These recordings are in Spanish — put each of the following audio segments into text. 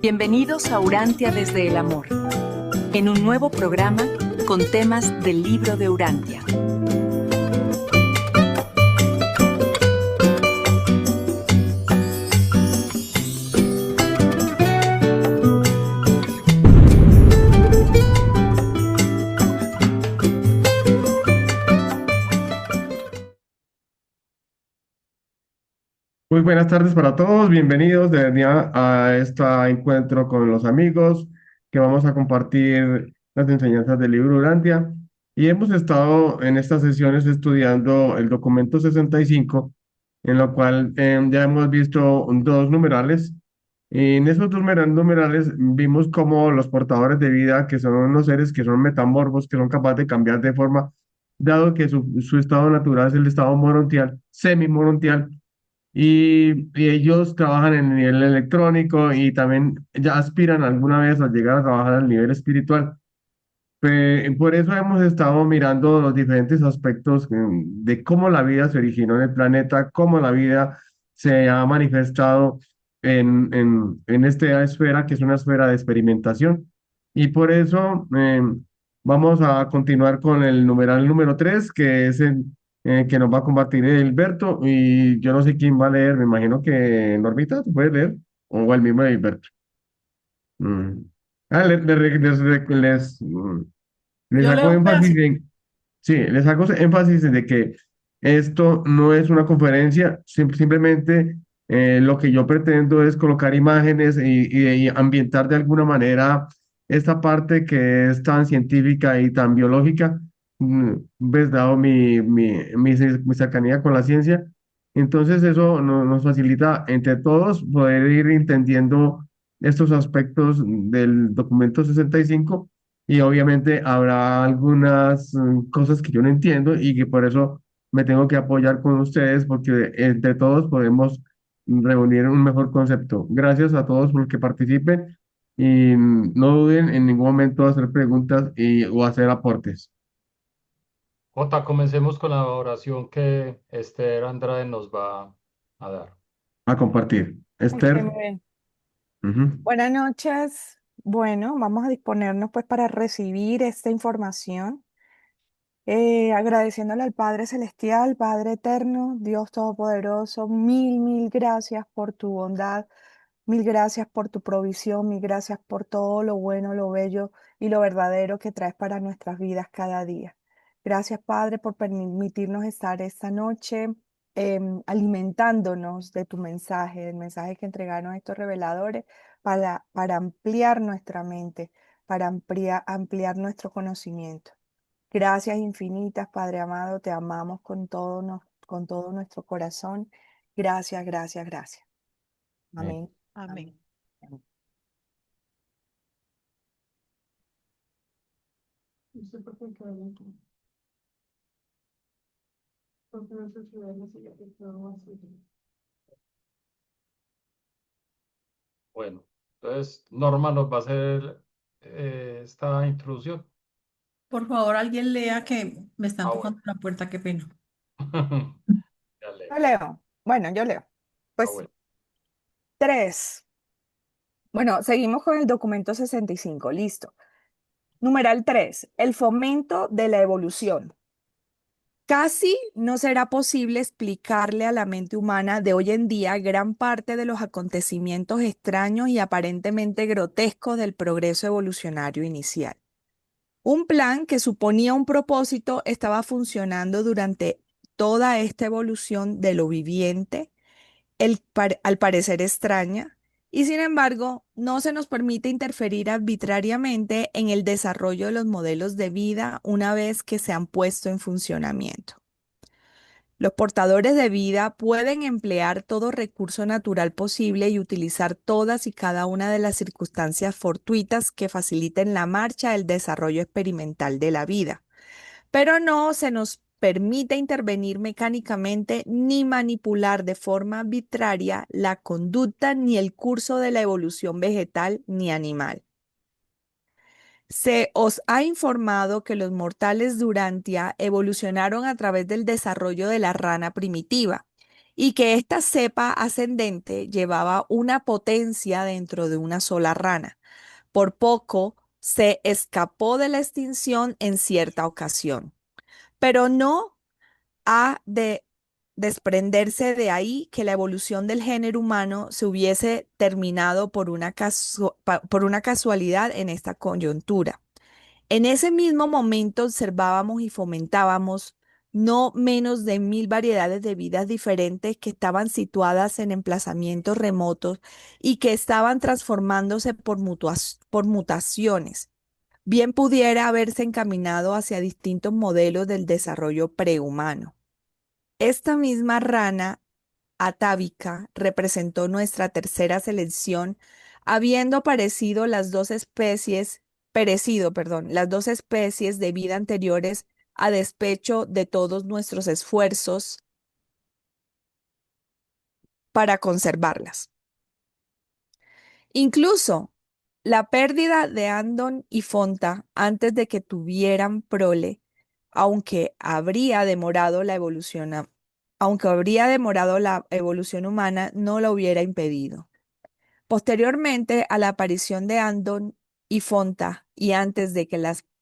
Bienvenidos a Urantia desde el Amor, en un nuevo programa con temas del libro de Urantia. Muy buenas tardes para todos, bienvenidos de día a este encuentro con los amigos que vamos a compartir las enseñanzas del libro Urantia. Y hemos estado en estas sesiones estudiando el documento 65, en lo cual ya hemos visto dos numerales. Y en esos dos numerales vimos como los portadores de vida, que son unos seres que son metamorfos, que son capaces de cambiar de forma, dado que su estado natural es el estado morontial, semimorontial, y ellos trabajan en el nivel electrónico y también ya aspiran alguna vez a llegar a trabajar al nivel espiritual. Por eso hemos estado mirando los diferentes aspectos de cómo la vida se originó en el planeta, cómo la vida se ha manifestado en esta esfera, que es una esfera de experimentación. Y por eso vamos a continuar con el numeral número 3, que es el que nos va a compartir Hilberto. Y yo no sé quién va a leer, me imagino que Normita, ¿tú puedes leer? O el mismo Hilberto. Mm. Ah, les Yo leo hago un énfasis pedacito. sí, les hago énfasis de que esto no es una conferencia, simplemente lo que yo pretendo es colocar imágenes y ambientar de alguna manera esta parte que es tan científica y tan biológica, pues dado mi cercanía con la ciencia. Entonces eso nos facilita entre todos poder ir entendiendo estos aspectos del documento 65, y obviamente habrá algunas cosas que yo no entiendo y que por eso me tengo que apoyar con ustedes, porque entre todos podemos reunir un mejor concepto. Gracias a todos por que participen y no duden en ningún momento de hacer preguntas o hacer aportes. Jota, comencemos con la oración que Esther Andrade nos va a dar. A compartir. Ok, Esther. muy bien. Ujú. Buenas noches. Bueno, vamos a disponernos pues para recibir esta información, agradeciéndole al Padre Celestial, Padre Eterno, Dios Todopoderoso, mil gracias por tu bondad, mil gracias por tu provisión, mil gracias por todo lo bueno, lo bello y lo verdadero que traes para nuestras vidas cada día. Gracias, Padre, por permitirnos estar esta noche alimentándonos de tu mensaje, del mensaje que entregaron estos reveladores para ampliar nuestra mente, para ampliar nuestro conocimiento. Gracias infinitas, Padre amado, te amamos con todo nuestro corazón. Gracias, gracias, gracias. Amén. Amén. Amén. Amén. No sé por qué quedaron aquí. Porque no sé si van a seguir que todo así. Bueno, entonces Norma nos va a hacer esta introducción. Por favor, alguien lea que me está Ah, bueno. empujando la puerta, qué pena. Ya leo. Yo leo. Bueno, yo leo. Ah, Pues bueno. 3. Bueno, seguimos con el documento 65. Listo. Numeral 3. El fomento de la evolución. Casi no será posible explicarle a la mente humana de hoy en día gran parte de los acontecimientos extraños y aparentemente grotescos del progreso evolucionario inicial. Un plan que suponía un propósito estaba funcionando durante toda esta evolución de lo viviente, al parecer extraña, y sin embargo no se nos permite interferir arbitrariamente en el desarrollo de los modelos de vida una vez que se han puesto en funcionamiento. Los portadores de vida pueden emplear todo recurso natural posible y utilizar todas y cada una de las circunstancias fortuitas que faciliten la marcha del desarrollo experimental de la vida, pero no se nos permite intervenir mecánicamente ni manipular de forma arbitraria la conducta ni el curso de la evolución vegetal ni animal. Se os ha informado que los mortales Durantia evolucionaron a través del desarrollo de la rana primitiva y que esta cepa ascendente llevaba una potencia dentro de una sola rana. Por poco se escapó de la extinción en cierta ocasión, pero no ha de desprenderse de ahí que la evolución del género humano se hubiese terminado por una casualidad en esta coyuntura. En ese mismo momento observábamos y fomentábamos no menos de 1000 variedades de vidas diferentes que estaban situadas en emplazamientos remotos y que estaban transformándose por mutaciones. Bien pudiera haberse encaminado hacia distintos modelos del desarrollo prehumano. Esta misma rana atávica representó nuestra tercera selección, habiendo perecido, perdón, las dos especies de vida anteriores a despecho de todos nuestros esfuerzos para conservarlas. Incluso la pérdida de Andon y Fonta antes de que tuvieran prole, aunque habría demorado la evolución, aunque habría demorado la evolución humana, no la hubiera impedido. Posteriormente a la aparición de Andon y Fonta, y antes de que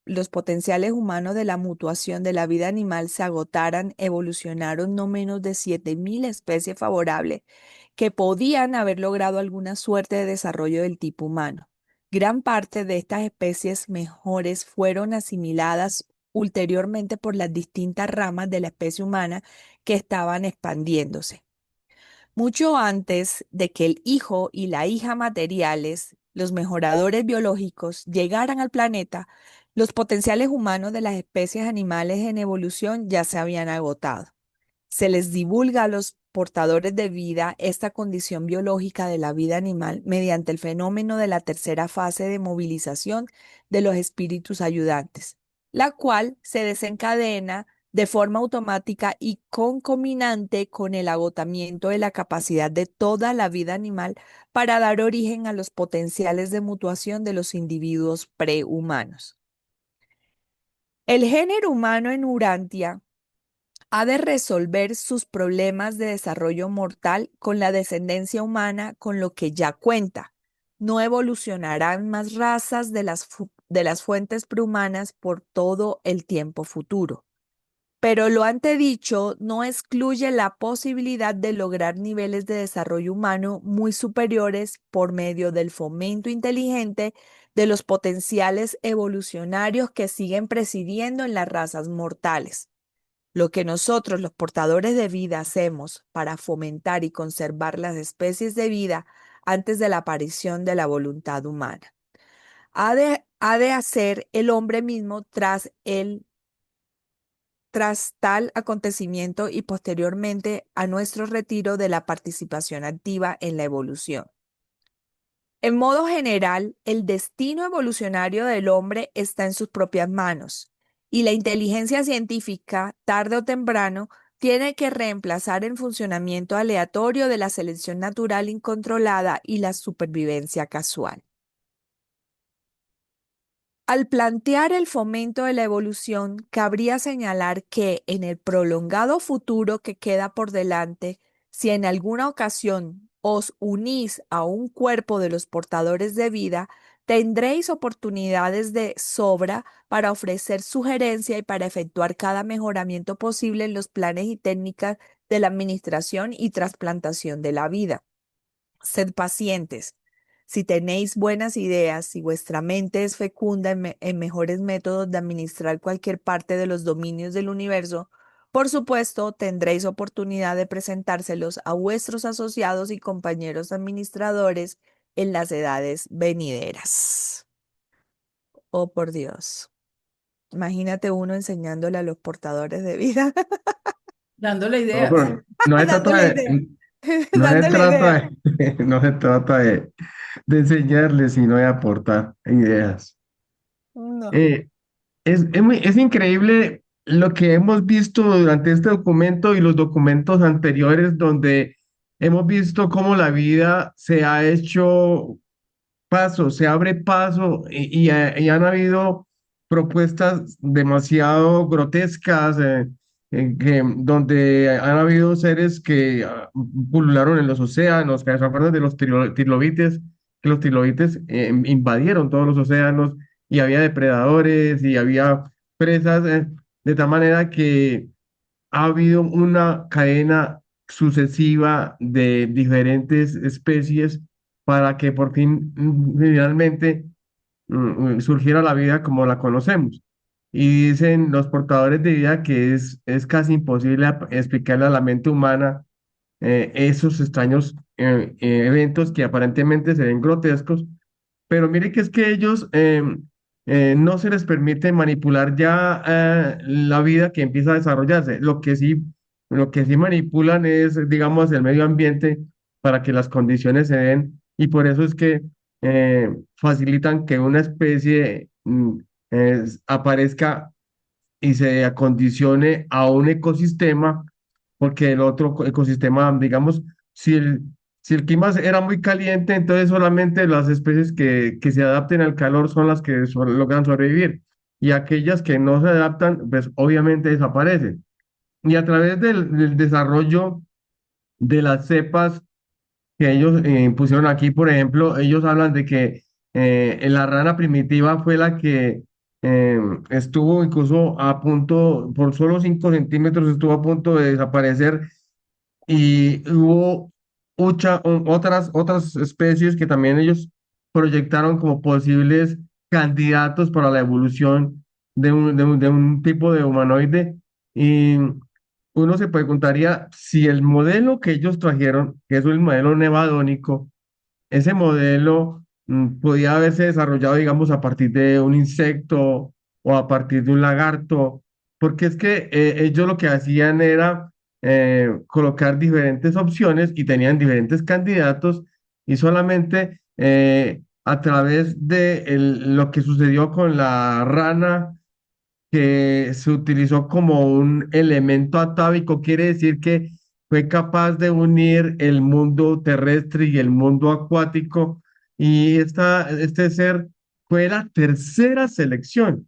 los potenciales humanos de la mutuación de la vida animal se agotaran, evolucionaron no menos de 7000 especies favorables que podían haber logrado alguna suerte de desarrollo del tipo humano. Gran parte de estas especies mejores fueron asimiladas ulteriormente por las distintas ramas de la especie humana que estaban expandiéndose. Mucho antes de que el hijo y la hija materiales, los mejoradores biológicos, llegaran al planeta, los potenciales humanos de las especies animales en evolución ya se habían agotado. Se les divulga a los portadores de vida esta condición biológica de la vida animal mediante el fenómeno de la tercera fase de movilización de los espíritus ayudantes, la cual se desencadena de forma automática y concominante con el agotamiento de la capacidad de toda la vida animal para dar origen a los potenciales de mutuación de los individuos prehumanos. El género humano en Urantia ha de resolver sus problemas de desarrollo mortal con la descendencia humana, con lo que ya cuenta. No evolucionarán más razas de las fuentes prehumanas por todo el tiempo futuro. Pero lo antedicho no excluye la posibilidad de lograr niveles de desarrollo humano muy superiores por medio del fomento inteligente de los potenciales evolucionarios que siguen presidiendo en las razas mortales. Lo que nosotros, los portadores de vida, hacemos para fomentar y conservar las especies de vida antes de la aparición de la voluntad humana. Ha de hacer el hombre mismo tras tal acontecimiento y posteriormente a nuestro retiro de la participación activa en la evolución. En modo general, el destino evolucionario del hombre está en sus propias manos y la inteligencia científica, tarde o temprano, tiene que reemplazar el funcionamiento aleatorio de la selección natural incontrolada y la supervivencia casual. Al plantear el fomento de la evolución, cabría señalar que en el prolongado futuro que queda por delante, si en alguna ocasión os unís a un cuerpo de los portadores de vida, tendréis oportunidades de sobra para ofrecer sugerencia y para efectuar cada mejoramiento posible en los planes y técnicas de la administración y trasplantación de la vida. Sed pacientes. Si tenéis buenas ideas, si vuestra mente es fecunda en mejores métodos de administrar cualquier parte de los dominios del universo, por supuesto, tendréis oportunidad de presentárselos a vuestros asociados y compañeros administradores en las edades venideras. Oh, por Dios. Imagínate uno enseñándole a los portadores de vida, Dándole No, ideas. pero no se trata dándole ideas, no se dándole ideas. trata no se trata de enseñarles, sino de aportar ideas. No. Eh, es increíble lo que hemos visto durante este documento y los documentos anteriores, donde hemos visto cómo la vida se ha hecho paso, se abre paso y han habido propuestas demasiado grotescas, donde han habido seres que pulularon en los océanos, que se acuerdan de los trilobites, que los trilobites invadieron todos los océanos y había depredadores y había presas, de tal manera que ha habido una cadena sucesiva de diferentes especies para que por fin finalmente surgiera la vida como la conocemos. Y dicen los portadores de vida que es casi imposible explicarle a la mente humana esos extraños eventos que aparentemente se ven grotescos, pero mire que es que ellos no se les permite manipular ya la vida que empieza a desarrollarse. Lo que sí manipulan es, digamos, el medio ambiente para que las condiciones se den y por eso es que facilitan que una especie aparezca y se acondicione a un ecosistema, porque el otro ecosistema, digamos, si el clima era muy caliente, entonces solamente las especies que se adapten al calor son las que logran sobrevivir, y aquellas que no se adaptan, pues obviamente desaparecen. Y a través del desarrollo de las cepas que ellos pusieron aquí, por ejemplo, ellos hablan de que la rana primitiva fue la que estuvo incluso a punto, por solo 5 centímetros, estuvo a punto de desaparecer y hubo otras especies que también ellos proyectaron como posibles candidatos para la evolución de un tipo de humanoide. Y uno se preguntaría si el modelo que ellos trajeron, que es el modelo nevadónico, ese modelo podía haberse desarrollado, digamos, a partir de un insecto o a partir de un lagarto, porque es que ellos lo que hacían era colocar diferentes opciones y tenían diferentes candidatos y solamente a través de lo que sucedió con la rana que se utilizó como un elemento atávico, quiere decir que fue capaz de unir el mundo terrestre y el mundo acuático, y este ser fue la tercera selección,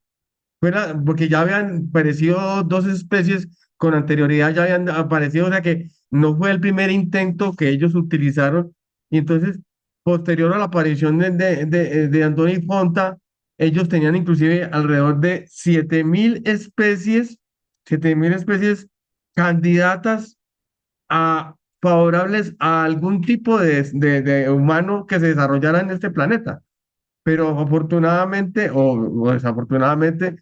porque ya habían aparecido dos especies con anterioridad, ya habían aparecido, o sea que no fue el primer intento que ellos utilizaron, y entonces, posterior a la aparición de Andoni Fonta, ellos tenían inclusive alrededor de 7.000 especies candidatas favorables a algún tipo de humano que se desarrollara en este planeta. Pero afortunadamente o desafortunadamente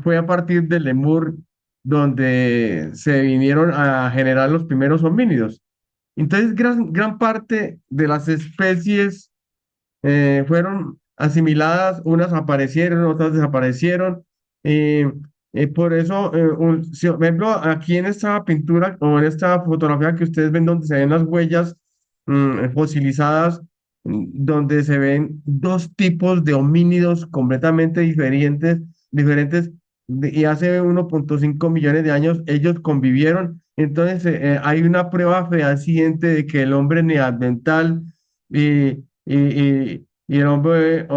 fue a partir del lemur donde se vinieron a generar los primeros homínidos. Entonces, gran parte de las especies fueron asimiladas, unas aparecieron, otras desaparecieron. eh, por eso, si, por ejemplo, aquí en esta pintura o en esta fotografía que ustedes ven donde se ven las huellas fosilizadas, donde se ven dos tipos de homínidos completamente diferentes, y hace 1,5 millones de años ellos convivieron. Entonces, hay una prueba fehaciente de que el hombre neandertal y el hombre,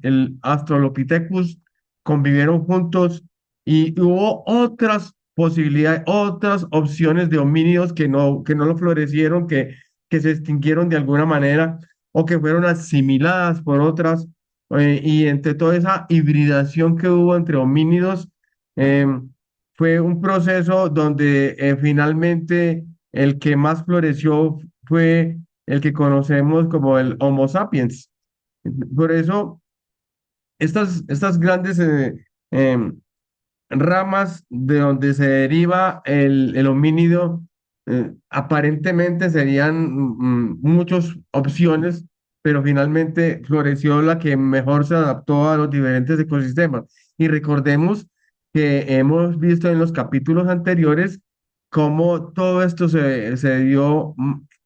el Australopithecus convivieron juntos, y hubo otras posibilidades, otras opciones de homínidos que no lo florecieron, que se extinguieron de alguna manera o que fueron asimiladas por otras. Y entre toda esa hibridación que hubo entre homínidos, fue un proceso donde finalmente el que más floreció fue el que conocemos como el Homo sapiens. Por eso, estas grandes em, ramas de donde se deriva el homínido, aparentemente serían muchas opciones, pero finalmente floreció la que mejor se adaptó a los diferentes ecosistemas. Y recordemos que hemos visto en los capítulos anteriores cómo todo esto se dio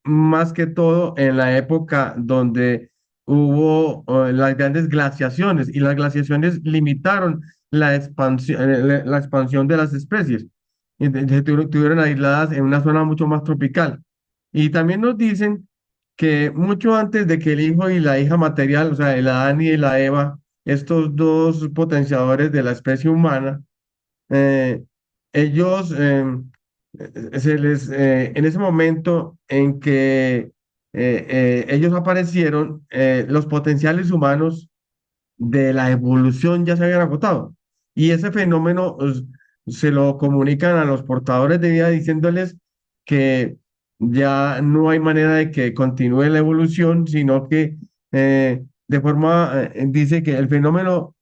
más que todo en la época donde hubo las grandes glaciaciones, y las glaciaciones limitaron la expansión de las especies. Y estuvieron aisladas en una zona mucho más tropical. Y también nos dicen que mucho antes de que el hijo y la hija material, o sea, el Adán y la Eva, estos dos potenciadores de la especie humana, eh, ellos, en ese momento en que ellos aparecieron, los potenciales humanos de la evolución ya se habían agotado. Y ese fenómeno se lo comunican a los portadores de vida diciéndoles que ya no hay manera de que continúe la evolución, sino que dice que el fenómeno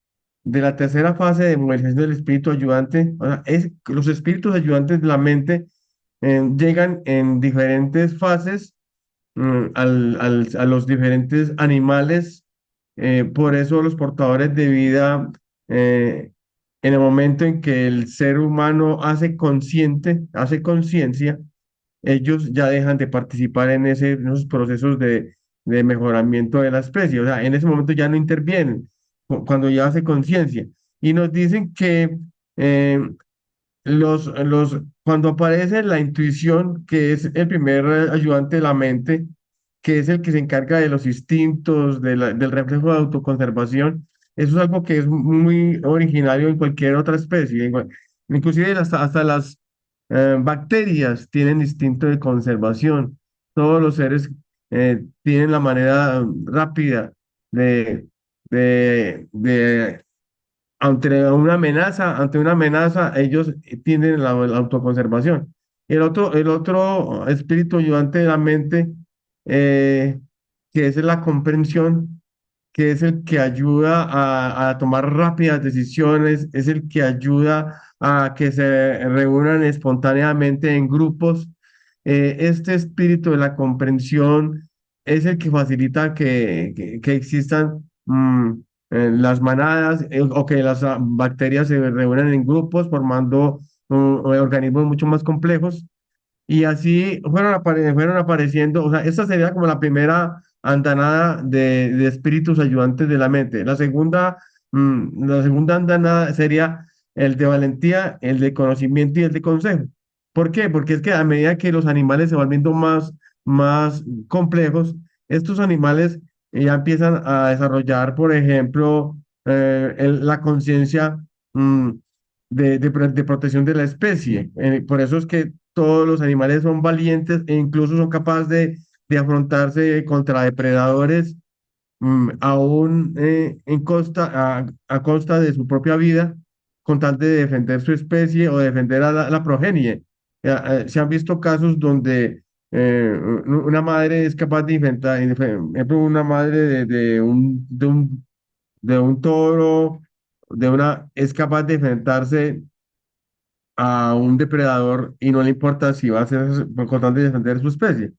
de la tercera fase de movilización del espíritu ayudante, o sea, es que los espíritus ayudantes de la mente llegan en diferentes fases a los diferentes animales. Por eso los portadores de vida, en el momento en que el ser humano hace conciencia, ellos ya dejan de participar en esos procesos de mejoramiento de la especie. O sea, en ese momento ya no intervienen cuando ya hace conciencia. Y nos dicen que eh, cuando aparece la intuición, que es el primer ayudante de la mente, que es el que se encarga de los instintos, del reflejo de autoconservación, eso es algo que es muy originario en cualquier otra especie. Inclusive hasta las bacterias tienen instinto de conservación. Todos los seres tienen la manera rápida de, de ante una amenaza, ellos tienen la autoconservación. El otro espíritu ayudante de la mente, eh, que es la comprensión, que es el que ayuda a tomar rápidas decisiones, es el que ayuda a que se reúnan espontáneamente en grupos. Este espíritu de la comprensión es el que facilita que existan las manadas, o que las bacterias se reúnan en grupos formando organismos mucho más complejos. Y así fueron apareciendo, o sea, esta sería como la primera andanada de espíritus ayudantes de la mente. La segunda andanada sería el de valentía, el de conocimiento y el de consejo. ¿Por qué? Porque es que a medida que los animales se van viendo más complejos, estos animales ya empiezan a desarrollar, por ejemplo, la conciencia mm, de protección de la especie. Por eso es que todos los animales son valientes e incluso son capaces de afrontarse contra depredadores, aún a costa de su propia vida, con tal de defender su especie o defender a la progenie. Se han visto casos donde una madre es capaz de inventar, por ejemplo, una madre de un toro, es capaz de enfrentarse a un depredador y no le importa si va a ser con tal de defender su especie.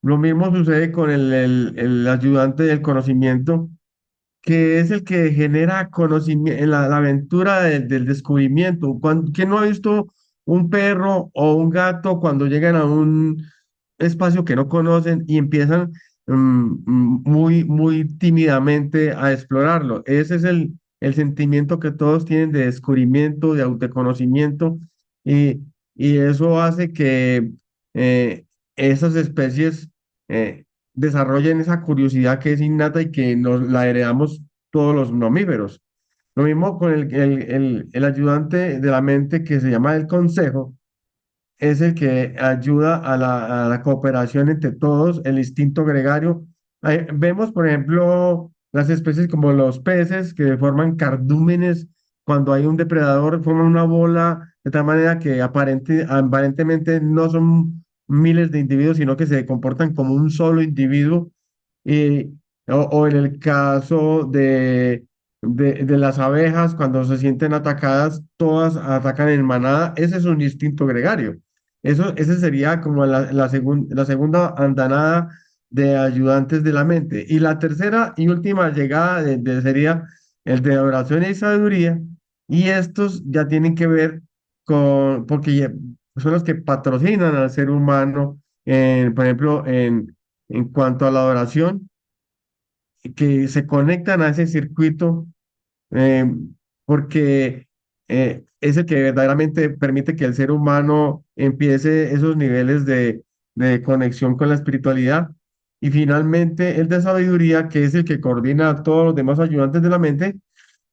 Lo mismo sucede con el ayudante del conocimiento, que es el que genera conocimiento, la aventura del descubrimiento. ¿Quién no ha visto un perro o un gato cuando llegan a un espacio que no conocen y empiezan muy tímidamente a explorarlo? Ese es el sentimiento que todos tienen de descubrimiento, de autoconocimiento, y, y eso hace que eh, esas especies eh, desarrollen esa curiosidad que es innata y que nos la heredamos todos los mamíferos. Lo mismo con el ayudante de la mente, que se llama el consejo, es el que ayuda a la cooperación entre todos, el instinto gregario. Vemos, por ejemplo, las especies como los peces que forman cardúmenes. Cuando hay un depredador, forman una bola de tal manera que aparentemente no son miles de individuos, sino que se comportan como un solo individuo. Y, o en el caso de las abejas, cuando se sienten atacadas, todas atacan en manada. Ese es un instinto gregario. Ese sería como la segunda andanada de ayudantes de la mente. Y la tercera y última llegada sería el de oración y sabiduría. Y estos ya tienen que ver porque son los que patrocinan al ser humano, por ejemplo, en cuanto a la oración, que se conectan a ese circuito, eh, porque es el que verdaderamente permite que el ser humano empiece esos niveles de conexión con la espiritualidad. Y finalmente el de sabiduría, que es el que coordina a todos los demás ayudantes de la mente,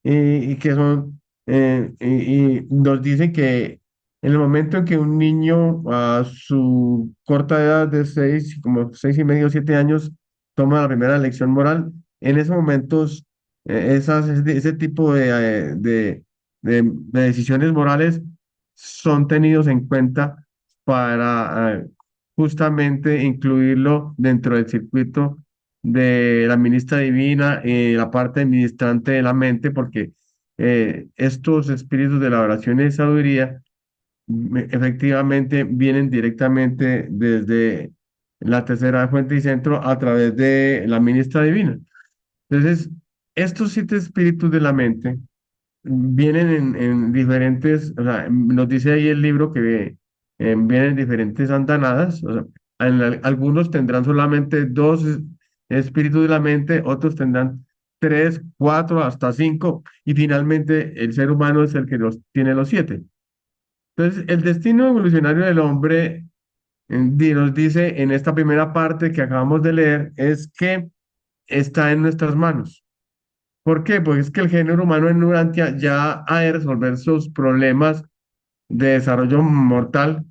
y que son, y nos dicen que En el momento en que un niño a su corta edad de 6, como 6 y medio, 7 años, toma la primera lección moral, en esos momentos, ese tipo de decisiones morales son tenidos en cuenta para justamente incluirlo dentro del circuito de la ministra divina, la parte administrante de la mente, porque estos espíritus de la oración y sabiduría efectivamente vienen directamente desde la tercera fuente y centro a través de la ministra divina. Entonces, estos 7 espíritus de la mente vienen en diferentes, o sea, nos dice ahí el libro que vienen en diferentes andanadas, o sea, algunos tendrán solamente dos espíritus de la mente, otros tendrán tres, cuatro, hasta cinco, y finalmente el ser humano es el que tiene los 7. Entonces, el destino evolucionario del hombre nos dice en esta primera parte que acabamos de leer es que está en nuestras manos. ¿Por qué? Porque es que el género humano en Urantia ya ha de resolver sus problemas de desarrollo mortal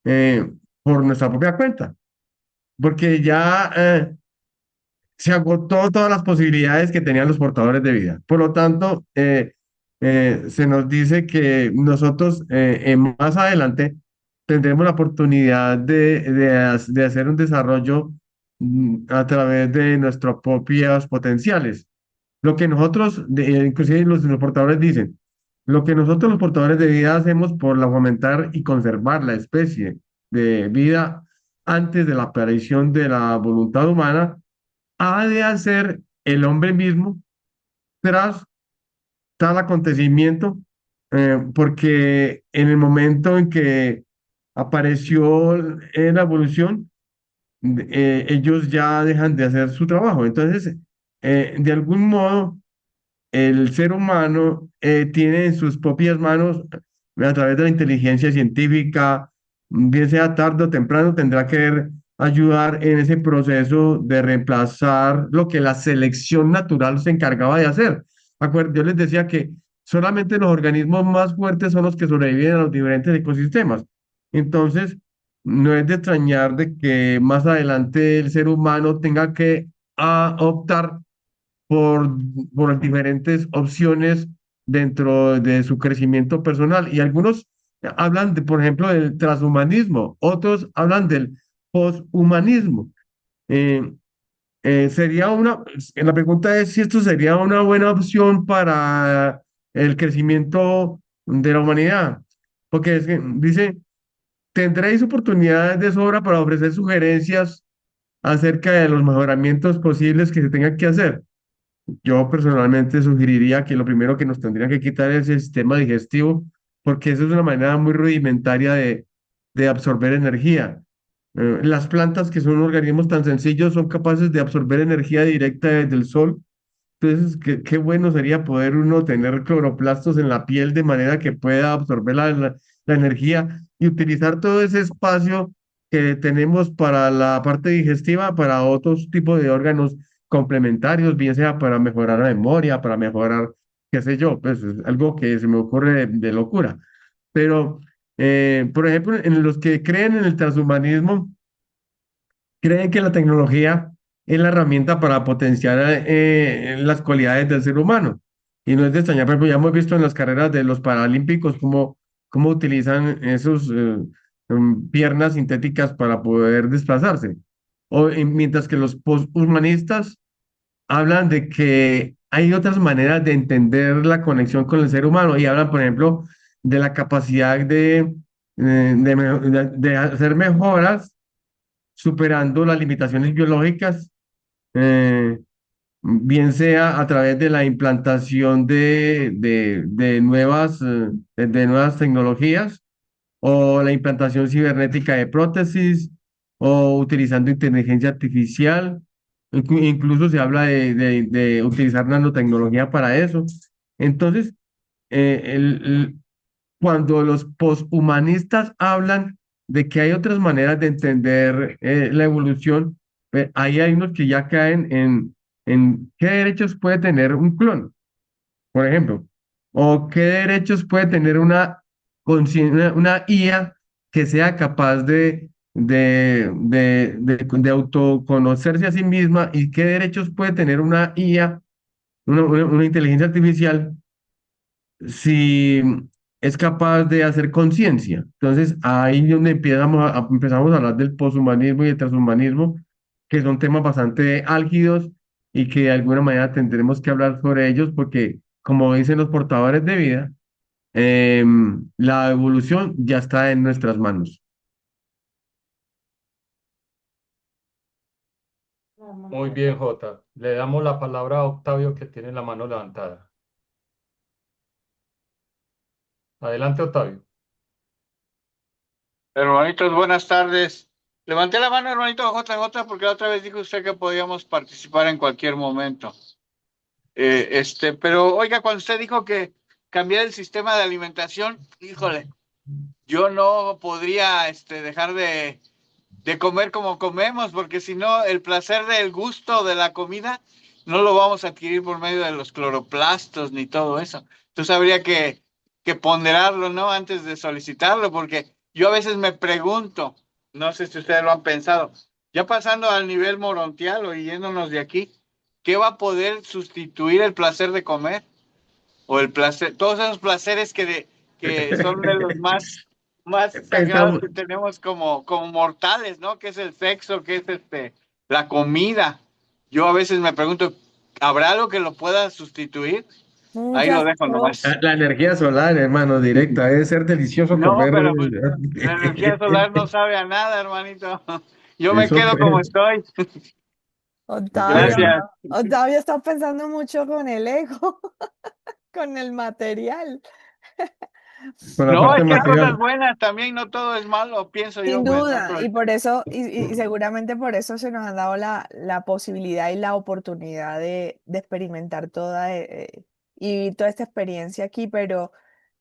eh, por nuestra propia cuenta, porque ya se agotó todas las posibilidades que tenían los portadores de vida. Por lo tanto, se nos dice que nosotros más adelante tendremos la oportunidad de hacer un desarrollo a través de nuestros propios potenciales. Lo que nosotros, inclusive los portadores dicen, lo que nosotros los portadores de vida hacemos por fomentar y conservar la especie de vida antes de la aparición de la voluntad humana, ha de hacer el hombre mismo tras tal acontecimiento, porque en el momento en que apareció la evolución, ellos ya dejan de hacer su trabajo. Entonces, de algún modo, el ser humano tiene en sus propias manos, a través de la inteligencia científica, bien sea tarde o temprano, tendrá que ayudar en ese proceso de reemplazar lo que la selección natural se encargaba de hacer. Yo les decía que solamente los organismos más fuertes son los que sobreviven a los diferentes ecosistemas. Entonces, no es de extrañar de que más adelante el ser humano tenga que optar por, por diferentes opciones dentro de su crecimiento personal. Y algunos hablan de, por ejemplo, del transhumanismo, otros hablan del poshumanismo. Eh, la pregunta es si esto sería una buena opción para el crecimiento de la humanidad, porque es que dice, tendréis oportunidades de sobra para ofrecer sugerencias acerca de los mejoramientos posibles que se tengan que hacer. Yo personalmente sugeriría que lo primero que nos tendrían que quitar es el sistema digestivo, porque eso es una manera muy rudimentaria de absorber energía. Las plantas, que son organismos tan sencillos, son capaces de absorber energía directa desde el sol. Entonces, qué bueno sería poder uno tener cloroplastos en la piel de manera que pueda absorber la energía y utilizar todo ese espacio que tenemos para la parte digestiva, para otros tipos de órganos complementarios, bien sea para mejorar la memoria, para mejorar, qué sé yo, pues es algo que se me ocurre de locura. Pero, por ejemplo, en los que creen en el transhumanismo, creen que la tecnología es la herramienta para potenciar las cualidades del ser humano. Y no es de extrañar, por ejemplo, ya hemos visto en las carreras de los paralímpicos cómo utilizan esos piernas sintéticas para poder desplazarse. Mientras que los posthumanistas hablan de que hay otras maneras de entender la conexión con el ser humano y hablan, por ejemplo, de la capacidad de hacer mejoras superando las limitaciones biológicas, eh, bien sea a través de la implantación de nuevas tecnologías o la implantación cibernética de prótesis o utilizando inteligencia artificial. Incluso se habla de utilizar nanotecnología para eso. Entonces, cuando los poshumanistas hablan de que hay otras maneras de entender la evolución, ahí hay unos que ya caen en qué derechos puede tener un clon, por ejemplo, o qué derechos puede tener una una IA que sea capaz de autoconocerse a sí misma y qué derechos puede tener una IA, una inteligencia artificial, si es capaz de hacer conciencia. Entonces, ahí es donde empezamos a hablar del poshumanismo y el transhumanismo, que son temas bastante álgidos y que de alguna manera tendremos que hablar sobre ellos porque, como dicen los portadores de vida, la evolución ya está en nuestras manos. Muy bien, Jota. Le damos la palabra a Octavio que tiene la mano levantada. Adelante, Octavio. Hermanitos, buenas tardes. Levanté la mano, hermanito JJ, porque la otra vez dijo usted que podíamos participar en cualquier momento. Pero oiga, cuando usted dijo que cambiar el sistema de alimentación, híjole, yo no podría dejar de comer como comemos, porque si no, el placer del gusto de la comida no lo vamos a adquirir por medio de los cloroplastos ni todo eso. Entonces habría que ponderarlo, ¿no? Antes de solicitarlo, porque yo a veces me pregunto, no sé si ustedes lo han pensado, ya pasando al nivel morontial o yéndonos de aquí, ¿qué va a poder sustituir el placer de comer? O el placer, todos esos placeres que son de los más sagrados Pensamos, que tenemos como mortales, ¿no? Que es el sexo, que es la comida. Yo a veces me pregunto, ¿habrá algo que lo pueda sustituir? Ahí lo Muchas dejo nomás. la energía solar, hermano, directa, debe ser delicioso No, comer. pero pues la energía solar no sabe a nada, hermanito. Yo me Eso quedo como creo. estoy. Octavio, Bueno, Gracias. Octavio está pensando mucho con el ego, con el material. con la No, parte es que hay cosas material. buenas también, no todo es malo, pienso Sin yo, pues duda, dentro y de... por eso, y seguramente por eso se nos ha dado la posibilidad y la oportunidad de experimentar y vivir toda esta experiencia aquí, pero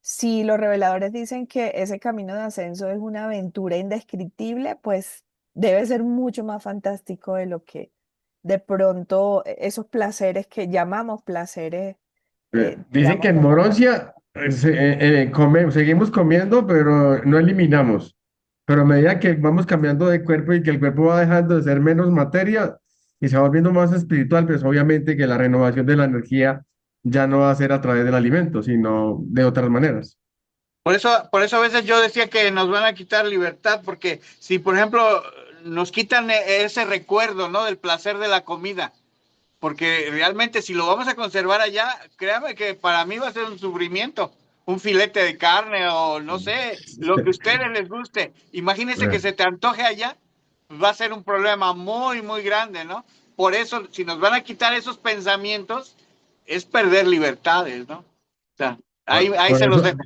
si los reveladores dicen que ese camino de ascenso es una aventura indescriptible, pues debe ser mucho más fantástico de lo que de pronto esos placeres que llamamos placeres, Dicen que digamos, en de la Moroncia seguimos comiendo, pero no eliminamos. Pero a medida que vamos cambiando de cuerpo y que el cuerpo va dejando de ser menos materia y se va volviendo más espiritual, pues obviamente que la renovación de la energía ya no va a ser a través del alimento, sino de otras maneras. Por eso a veces yo decía que nos van a quitar libertad, porque si, por ejemplo, nos quitan ese recuerdo, ¿no? Del placer de la comida, porque realmente si lo vamos a conservar allá, créame que para mí va a ser un sufrimiento, un filete de carne o no sé, lo que a ustedes les guste. Imagínense que se te antoje allá, pues va a ser un problema muy, muy grande, ¿no? Por eso, si nos van a quitar esos pensamientos, es perder libertades, ¿no? O sea, ahí Por se los eso, dejo.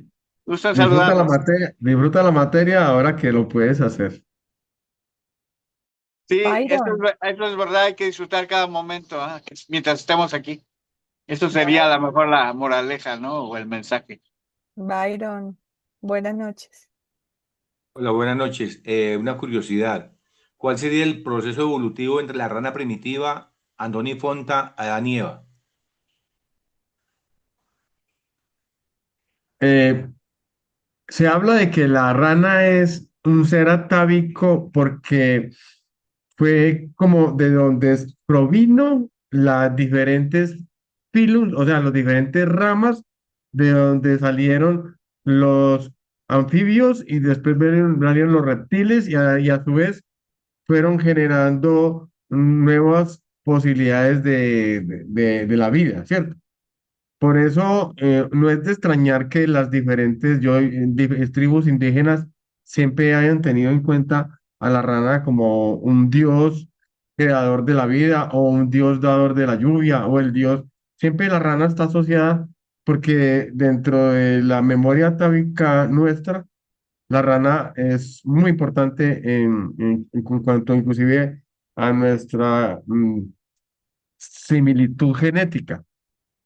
Gusto en saludarlos. disfruta la materia ahora que lo puedes hacer. Sí, Byron. eso es verdad, hay que disfrutar cada momento, ¿ah? Mientras estemos aquí. Eso sería a lo mejor la moraleja, ¿no? O el mensaje. Byron, buenas noches. Hola, buenas noches. Una curiosidad. ¿Cuál sería el proceso evolutivo entre la rana primitiva, Andoni Fonta, Adán y Eva? Eh, Se habla de que la rana es un ser atávico porque fue como de donde provino las diferentes filus, o sea, las diferentes ramas de donde salieron los anfibios y después salieron los reptiles y a su vez fueron generando nuevas posibilidades de la vida, ¿cierto? Por eso no es de extrañar que las diferentes tribus indígenas siempre hayan tenido en cuenta a la rana como un dios creador de la vida o un dios dador de la lluvia o el dios. Siempre la rana está asociada porque dentro de la memoria atávica nuestra, la rana es muy importante en cuanto inclusive a nuestra similitud genética.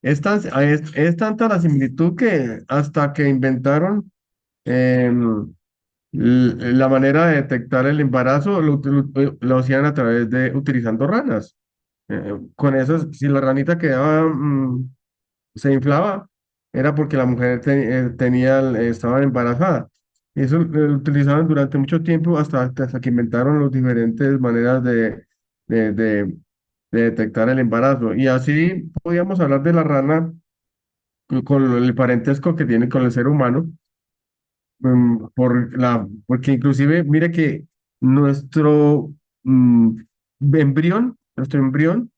Es tanta la similitud que hasta que inventaron em, la manera de detectar el embarazo, lo hacían a través de utilizando ranas. Con eso, si la ranita quedaba, se inflaba, era porque la mujer tenía, estaba embarazada. Y eso lo utilizaban durante mucho tiempo hasta que inventaron las diferentes maneras de, de- de detectar el embarazo. Y así podíamos hablar de la rana con el parentesco que tiene con el ser humano, porque inclusive, mire que nuestro mm, nuestro embrión,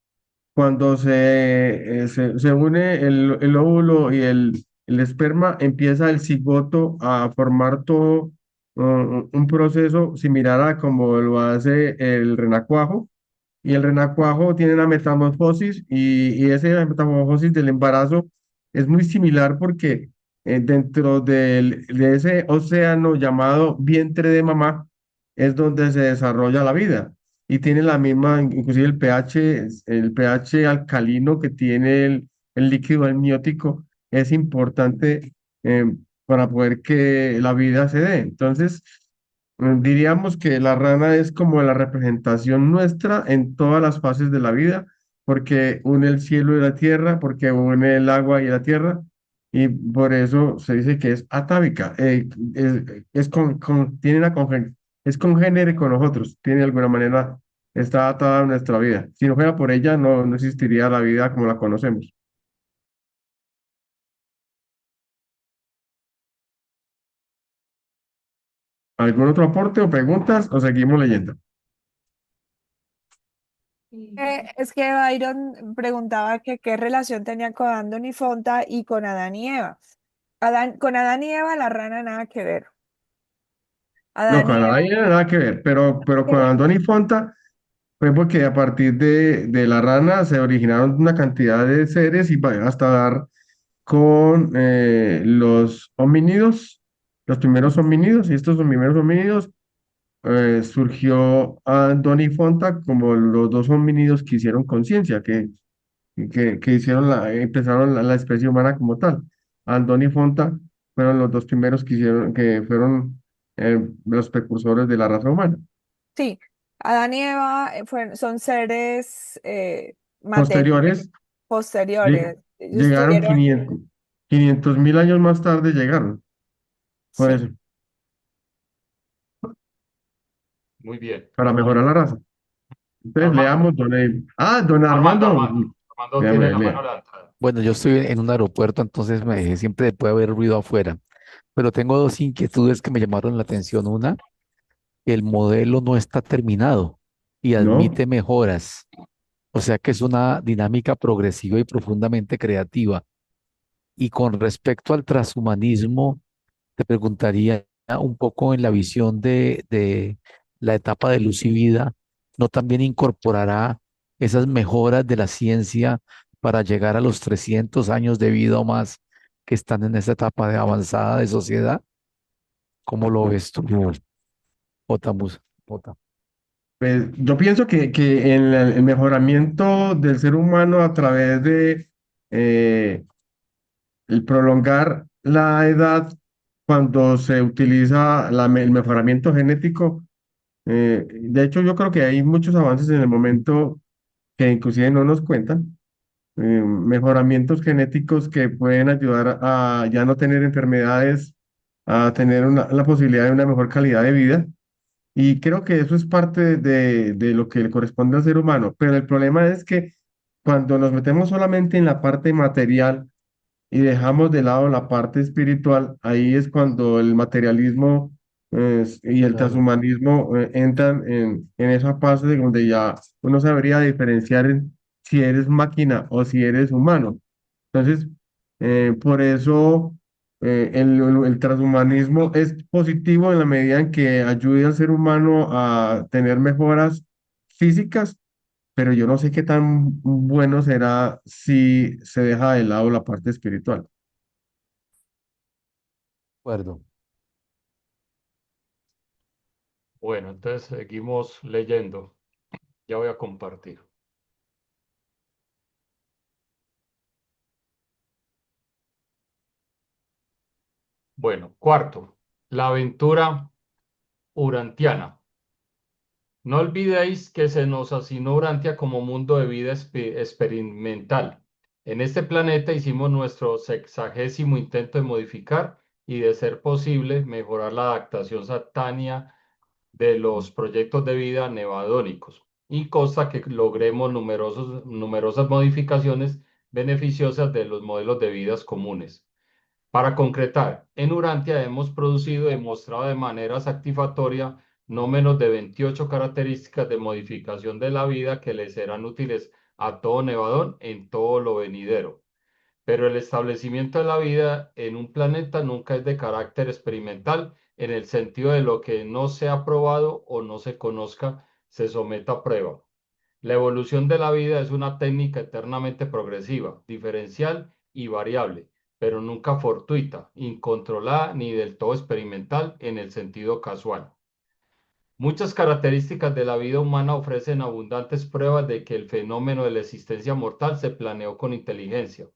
cuando se une el óvulo y el esperma, empieza el cigoto a formar todo un proceso similar a como lo hace el renacuajo. Y el renacuajo tiene una metamorfosis y esa metamorfosis del embarazo es muy similar porque dentro de ese océano llamado vientre de mamá es donde se desarrolla la vida y tiene la misma, inclusive el pH alcalino que tiene el líquido amniótico es importante eh, para poder que la vida se dé. Entonces, diríamos que la rana es como la representación nuestra en todas las fases de la vida, porque une el cielo y la tierra, porque une el agua y la tierra, y por eso se dice que es atávica. Tiene es congénere con nosotros, tiene de alguna manera, está atada a nuestra vida. Si no fuera por ella, no existiría la vida como la conocemos. ¿Algún otro aporte o preguntas o seguimos leyendo? Es que Byron preguntaba que qué relación tenía con Anthony Fonta y con Adán y Eva. Con Adán y Eva la rana nada que ver. No, Adán y con la Eva. no nada que ver, pero con eh, Andoni Fonta fue porque a partir de la rana se originaron una cantidad de seres y hasta dar con los homínidos, los primeros homínidos, y estos primeros homínidos surgió Andoni Fonta como los dos homínidos que hicieron conciencia, que hicieron empezaron la especie humana como tal. Andoni Fonta fueron los dos primeros que fueron los precursores de la raza humana. Sí, Adán y Eva son seres materiales Posteriores, lle- posteriores. Ellos llegaron tuvieron, 500.000 años más tarde, llegaron, por sí, eso, Muy bien. para mejorar la raza. Entonces, Armando, leamos, don Armando, Armando tiene léame, la mano lea. levantada. Bueno, yo estoy en un aeropuerto, entonces siempre puede haber ruido afuera, pero tengo dos inquietudes que me llamaron la atención. Una, el modelo no está terminado y ¿No? admite mejoras, o sea que es una dinámica progresiva y profundamente creativa. Y con respecto al transhumanismo, te preguntaría un poco en la visión de la etapa de luz y vida, ¿no también incorporará esas mejoras de la ciencia para llegar a los 300 años de vida o más que están en esa etapa de avanzada de sociedad? ¿Cómo lo ves tú, Jota Jota? Pues, yo pienso que en el mejoramiento del ser humano a través de eh, el prolongar la edad cuando se utiliza el mejoramiento genético, de hecho yo creo que hay muchos avances en el momento que inclusive no nos cuentan, mejoramientos genéticos que pueden ayudar a ya no tener enfermedades, a tener la posibilidad de una mejor calidad de vida. Y creo que eso es parte de lo que le corresponde al ser humano. Pero el problema es que cuando nos metemos solamente en la parte material y dejamos de lado la parte espiritual, ahí es cuando el materialismo y el Claro. transhumanismo entran en esa fase de donde ya uno sabría diferenciar si eres máquina o si eres humano. Entonces, por eso el transhumanismo es positivo en la medida en que ayude al ser humano a tener mejoras físicas, pero yo no sé qué tan bueno será si se deja de lado la parte espiritual. Acuerdo. Bueno, entonces seguimos leyendo. Ya voy a compartir. Bueno, cuarto, la aventura urantiana. No olvidéis que se nos asignó Urantia como mundo de vida experimental En este planeta hicimos nuestro 60º intento de modificar y, de ser posible, mejorar la adaptación satánea de los proyectos de vida nevadónicos, y consta que logremos numerosas modificaciones beneficiosas de los modelos de vidas comunes. Para concretar, en Urantia hemos producido y demostrado de manera satisfactoria no menos de 28 características de modificación de la vida que le serán útiles a todo Nevadón en todo lo venidero. Pero el establecimiento de la vida en un planeta nunca es de carácter experimental, en el sentido de lo que no se ha probado o no se conozca se someta a prueba. La evolución de la vida es una técnica eternamente progresiva, diferencial y variable, pero nunca fortuita, incontrolada ni del todo experimental en el sentido casual. Muchas características de la vida humana ofrecen abundantes pruebas de que el fenómeno de la existencia mortal se planeó con inteligencia,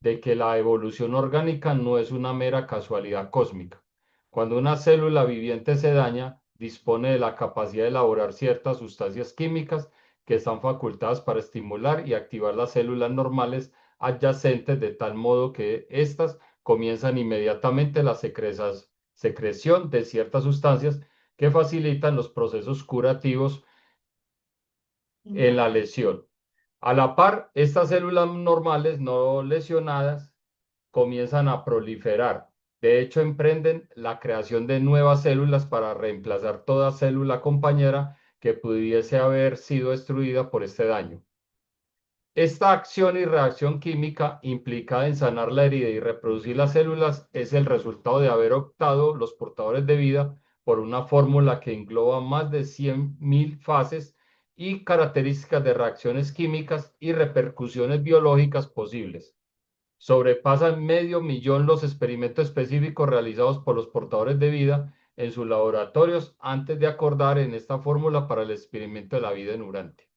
de que la evolución orgánica no es una mera casualidad cósmica. Cuando una célula viviente se daña, dispone de la capacidad de elaborar ciertas sustancias químicas que están facultadas para estimular y activar las células normales adyacentes, de tal modo que éstas comienzan inmediatamente la secreción de ciertas sustancias que facilitan los procesos curativos en la lesión. A la par, estas células normales no lesionadas comienzan a proliferar. De hecho, emprenden la creación de nuevas células para reemplazar toda célula compañera que pudiese haber sido destruida por este daño. Esta acción y reacción química implicada en sanar la herida y reproducir las células es el resultado de haber optado los portadores de vida por una fórmula que engloba más de 100.000 fases y características de reacciones químicas y repercusiones biológicas posibles. Sobrepasan 500.000 los experimentos específicos realizados por los portadores de vida en sus laboratorios antes de acordar en esta fórmula para el experimento de la vida en Urantia.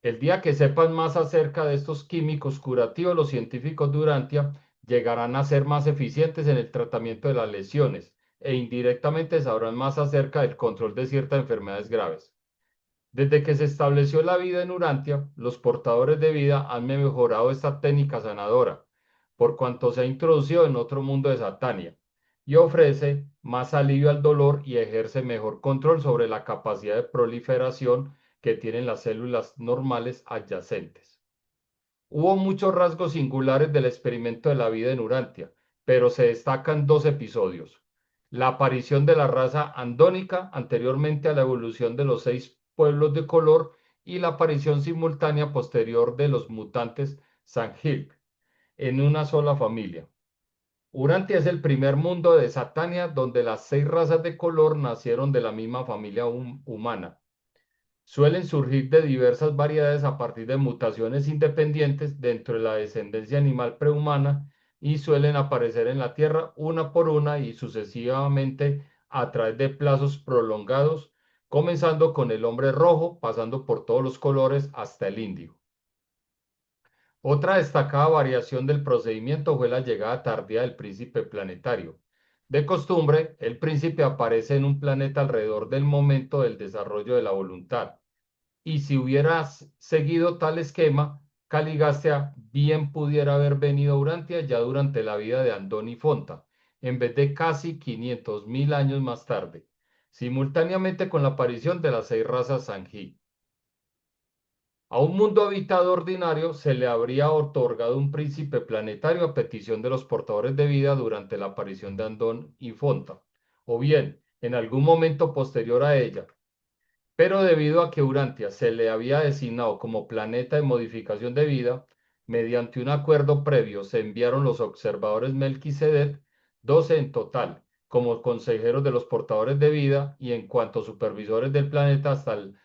El día que sepan más acerca de estos químicos curativos, los científicos de Urantia llegarán a ser más eficientes en el tratamiento de las lesiones e indirectamente sabrán más acerca del control de ciertas enfermedades graves. Desde que se estableció la vida en Urantia, los portadores de vida han mejorado esta técnica sanadora, por cuanto se ha introducido en otro mundo de Satania, y ofrece más alivio al dolor y ejerce mejor control sobre la capacidad de proliferación que tienen las células normales adyacentes. Hubo muchos rasgos singulares del experimento de la vida en Urantia, pero se destacan dos episodios: la aparición de la raza andónica anteriormente a la evolución de los 6 pueblos de color, y la aparición simultánea posterior de los mutantes Sangheili en una sola familia. Urantia es el primer mundo de Satania donde las 6 razas de color nacieron de la misma familia humana. Suelen surgir de diversas variedades a partir de mutaciones independientes dentro de la descendencia animal prehumana, y suelen aparecer en la Tierra una por una y sucesivamente a través de plazos prolongados, comenzando con el hombre rojo, pasando por todos los colores hasta el indio. Otra destacada variación del procedimiento fue la llegada tardía del príncipe planetario. De costumbre, el príncipe aparece en un planeta alrededor del momento del desarrollo de la voluntad, y si hubieras seguido tal esquema, Caligastia bien pudiera haber venido a Urantia ya durante la vida de Andoni Fonta, en vez de casi 500.000 años más tarde, simultáneamente con la aparición de las 6 razas Sangheili. A un mundo habitado ordinario se le habría otorgado un príncipe planetario a petición de los portadores de vida durante la aparición de Andón y Fonta, o bien en algún momento posterior a ella. Pero debido a que Urantia se le había designado como planeta de modificación de vida, mediante un acuerdo previo se enviaron los observadores Melquisedec, 12 en total, como consejeros de los portadores de vida y en cuanto supervisores del planeta hasta el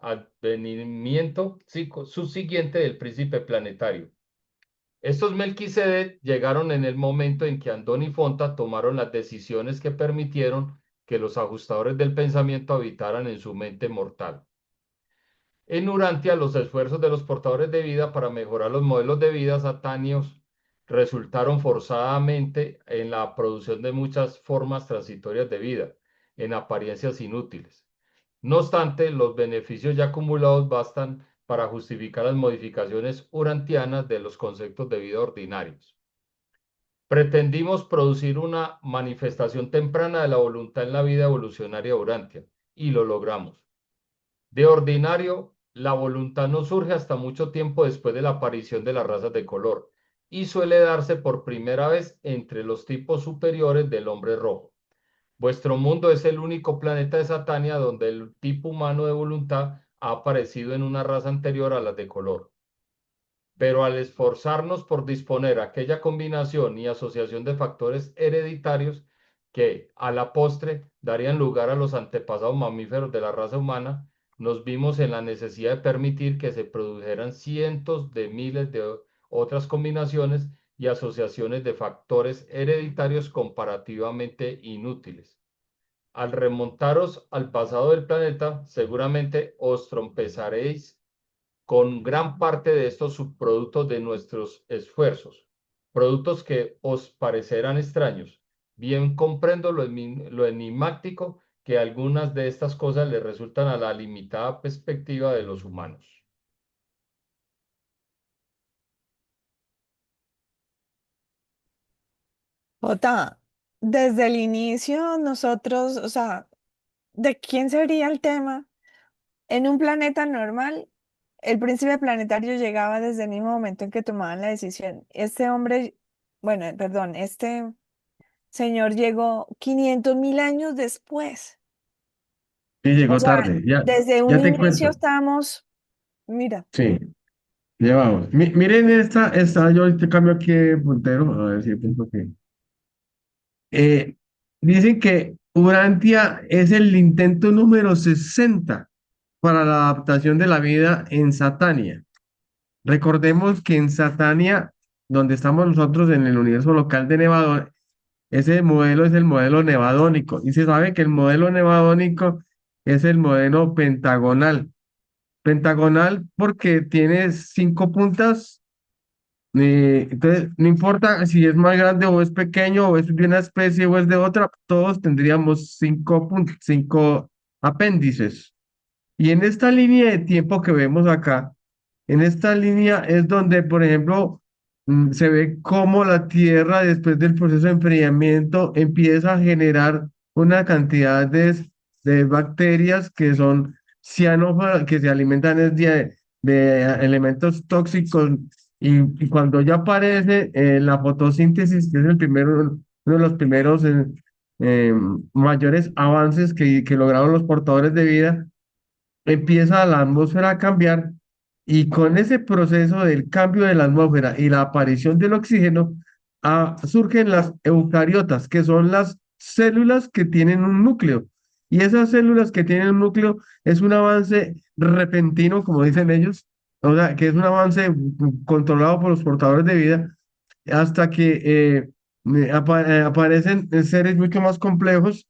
advenimiento subsiguiente del príncipe planetario. Estos Melquisedec llegaron en el momento en que Andón y Fonta tomaron las decisiones que permitieron que los ajustadores del pensamiento habitaran en su mente mortal. En Urantia, los esfuerzos de los portadores de vida para mejorar los modelos de vida satánicos resultaron forzadamente en la producción de muchas formas transitorias de vida, en apariencias inútiles. No obstante, los beneficios ya acumulados bastan para justificar las modificaciones urantianas de los conceptos de vida ordinarios. Pretendimos producir una manifestación temprana de la voluntad en la vida evolucionaria urantia, y lo logramos. De ordinario, la voluntad no surge hasta mucho tiempo después de la aparición de las razas de color, y suele darse por primera vez entre los tipos superiores del hombre rojo. Vuestro mundo es el único planeta de Satania donde el tipo humano de voluntad ha aparecido en una raza anterior a las de color. Pero al esforzarnos por disponer aquella combinación y asociación de factores hereditarios que, a la postre, darían lugar a los antepasados mamíferos de la raza humana, nos vimos en la necesidad de permitir que se produjeran cientos de miles de otras combinaciones y asociaciones de factores hereditarios comparativamente inútiles. Al remontaros al pasado del planeta, seguramente os tropezaréis con gran parte de estos subproductos de nuestros esfuerzos, productos que os parecerán extraños. Bien comprendo lo enigmático que algunas de estas cosas le resultan a la limitada perspectiva de los humanos. Jota, desde el inicio nosotros, o sea, ¿de quién sería el tema? En un planeta normal, el príncipe planetario llegaba desde el mismo momento en que tomaban la decisión. Este hombre, bueno, perdón, este señor llegó 500.000 años después. Y O llegó sea, tarde, desde un ya te inicio cuento. estamos, mira, Sí, ya vamos. Miren yo te cambio aquí de puntero, a ver si punto que. Eh, Dicen que Urantia es el intento número 60 para la adaptación de la vida en Satania. Recordemos que en Satania, donde estamos nosotros en el universo local de Nevadón, ese modelo es el modelo nevadónico. Y se sabe que el modelo nevadónico es el modelo pentagonal. Pentagonal porque tiene 5 puntas. Entonces, no importa si es más grande o es pequeño o es de una especie o es de otra, todos tendríamos 5 apéndices. Y en esta línea de tiempo que vemos acá, en esta línea es donde, por ejemplo, se ve cómo la Tierra, después del proceso de enfriamiento, empieza a generar una cantidad de bacterias que son cianófagas, que se alimentan es de elementos tóxicos. Y cuando ya aparece la fotosíntesis, que es el primero, uno de los primeros eh, mayores avances que lograron los portadores de vida, empieza la atmósfera a cambiar y con ese proceso del cambio de la atmósfera y la aparición del oxígeno, surgen las eucariotas, que son las células que tienen un núcleo. Y esas células que tienen un núcleo es un avance repentino, como dicen ellos, o sea, que es un avance controlado por los portadores de vida, hasta que aparecen seres mucho más complejos,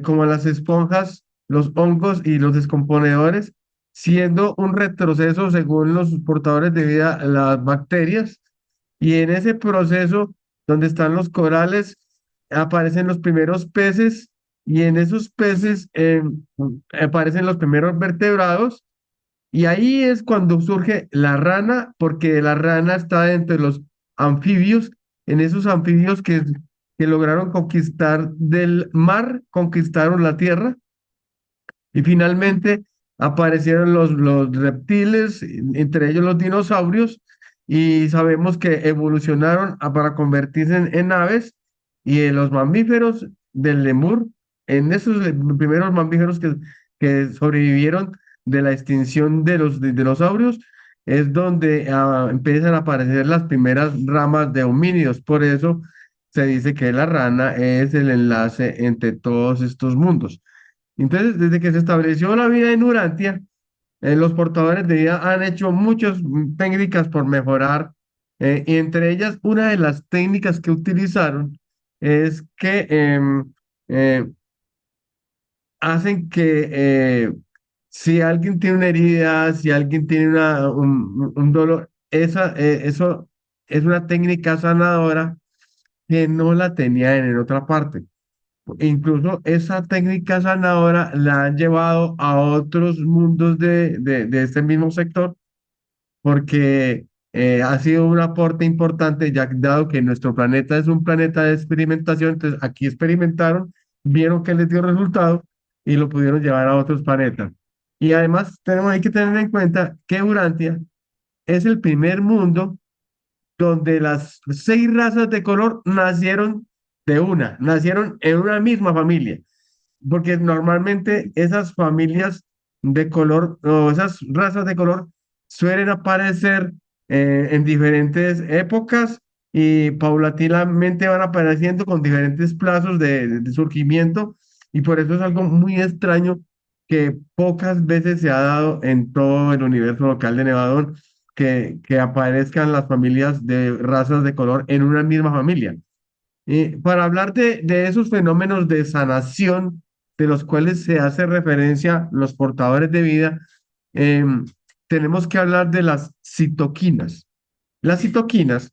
como las esponjas, los hongos y los descomponedores, siendo un retroceso según los portadores de vida, las bacterias. Y en ese proceso, donde están los corales, aparecen los primeros peces y en esos peces aparecen los primeros vertebrados. Y ahí es cuando surge la rana, porque la rana está entre los anfibios, en esos anfibios que lograron conquistar del mar, conquistaron la tierra. Y finalmente aparecieron los reptiles, entre ellos los dinosaurios, y sabemos que evolucionaron para convertirse en aves, y los mamíferos del lemur, en esos primeros mamíferos que sobrevivieron de la extinción de los dinosaurios, es donde empiezan a aparecer las primeras ramas de homínidos. Por eso se dice que la rana es el enlace entre todos estos mundos. Entonces, desde que se estableció la vida en Urantia, los portadores de vida han hecho muchas técnicas por mejorar, y entre ellas una de las técnicas que utilizaron es que eh, hacen que si alguien tiene una herida, si alguien tiene un dolor, eso es una técnica sanadora que no la tenían en otra parte. incluso esa técnica sanadora la han llevado a otros mundos de este mismo sector porque ha sido un aporte importante, ya dado que nuestro planeta es un planeta de experimentación, entonces aquí experimentaron, vieron que les dio resultado y lo pudieron llevar a otros planetas. Y además hay que tener en cuenta que Urantia es el primer mundo donde las 6 razas de color nacieron nacieron en una misma familia, porque normalmente esas familias de color o esas razas de color suelen aparecer en diferentes épocas y paulatinamente van apareciendo con diferentes plazos de surgimiento y por eso es algo muy extraño que pocas veces se ha dado en todo el universo local de Nevadón que aparezcan las familias de razas de color en una misma familia. Para hablar de esos fenómenos de sanación de los cuales se hace referencia los portadores de vida, em, tenemos que hablar de las citoquinas. Las citoquinas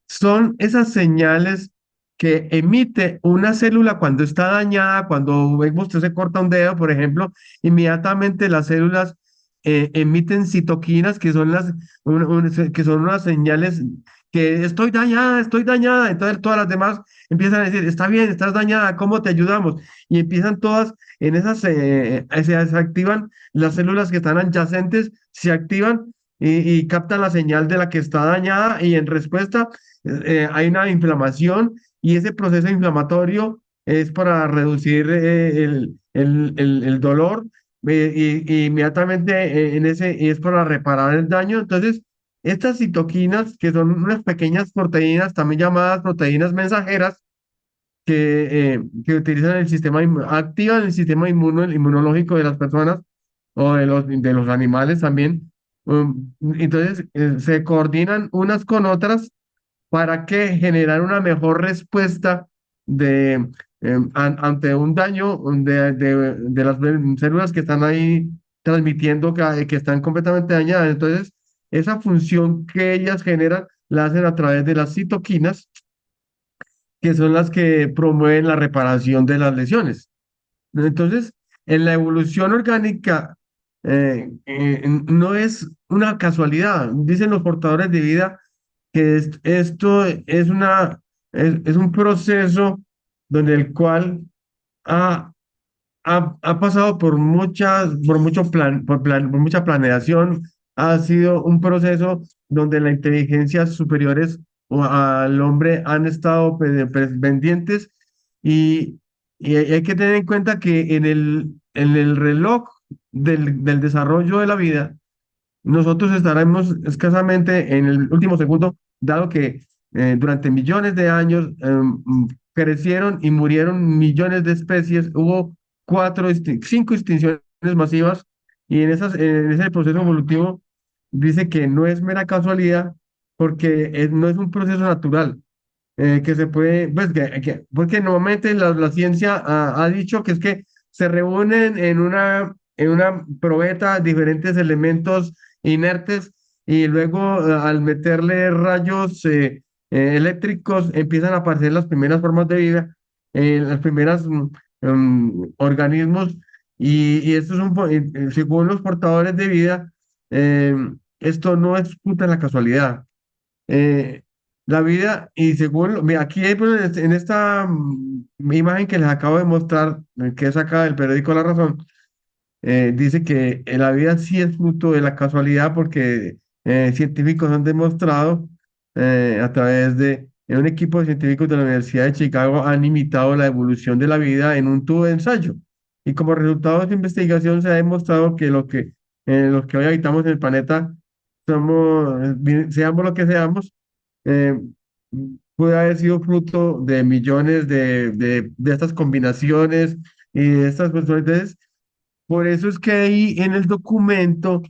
son esas señales que emite una célula cuando está dañada, cuando vemos que se corta un dedo, por ejemplo, inmediatamente las células emiten citoquinas que son que son unas señales que estoy dañada, entonces todas las demás empiezan a decir, está bien, estás dañada, ¿cómo te ayudamos? Y empiezan todas en esas, se activan las células que están adyacentes, se activan y captan la señal de la que está dañada y en respuesta hay una inflamación y ese proceso inflamatorio es para reducir el dolor y inmediatamente y es para reparar el daño. Entonces, estas citoquinas, que son unas pequeñas proteínas, también llamadas proteínas mensajeras, que utilizan activan el sistema inmunológico de las personas o de los animales también. Entonces, se coordinan unas con otras para que generar una mejor respuesta de, ante un daño de las células que están ahí transmitiendo que están completamente dañadas. Entonces, esa función que ellas generan la hacen a través de las citoquinas, que son las que promueven la reparación de las lesiones. Entonces, en la evolución orgánica, no es una casualidad. Dicen los portadores de vida que esto es un proceso donde el cual ha, ha pasado por por mucha planeación, ha sido un proceso donde las inteligencias superiores al hombre han estado pendientes y, y hay que tener en cuenta que en el reloj del desarrollo de la vida, nosotros estaremos escasamente en el último segundo, dado que durante millones de años crecieron y murieron millones de especies, hubo 5 extinciones masivas y en ese proceso evolutivo dice que no es mera casualidad porque no es un proceso natural que se puede, pues porque normalmente la ciencia ha dicho que es que se reúnen en una probeta diferentes elementos inertes y luego al meterle rayos eléctricos empiezan a aparecer las primeras formas de vida, las primeras organismos y esto es según los portadores de vida, eh, esto no es fruto de la casualidad. Eh, la vida, y según, mira, aquí pues, en esta imagen que les acabo de mostrar, que es acá del periódico La Razón, dice que la vida sí es fruto de la casualidad porque científicos han demostrado a través de un equipo de científicos de la Universidad de Chicago han imitado la evolución de la vida en un tubo de ensayo. Y como resultado de esta investigación se ha demostrado que los que hoy habitamos en el planeta seamos lo que seamos, eh, puede haber sido fruto de millones de estas combinaciones y de estas personas. Entonces, por eso es que ahí en el documento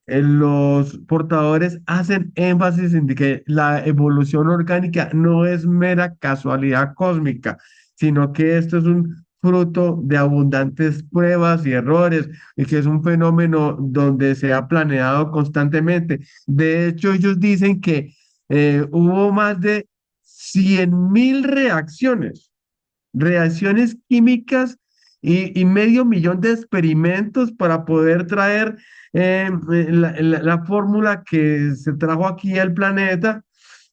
los portadores hacen énfasis en que la evolución orgánica no es mera casualidad cósmica, sino que esto es un fruto de abundantes pruebas y errores y que es un fenómeno donde se ha planeado constantemente. De hecho, ellos dicen que hubo más de 100.000 reacciones reacciones químicas y medio millón de experimentos para poder traer la fórmula que se trajo aquí al planeta.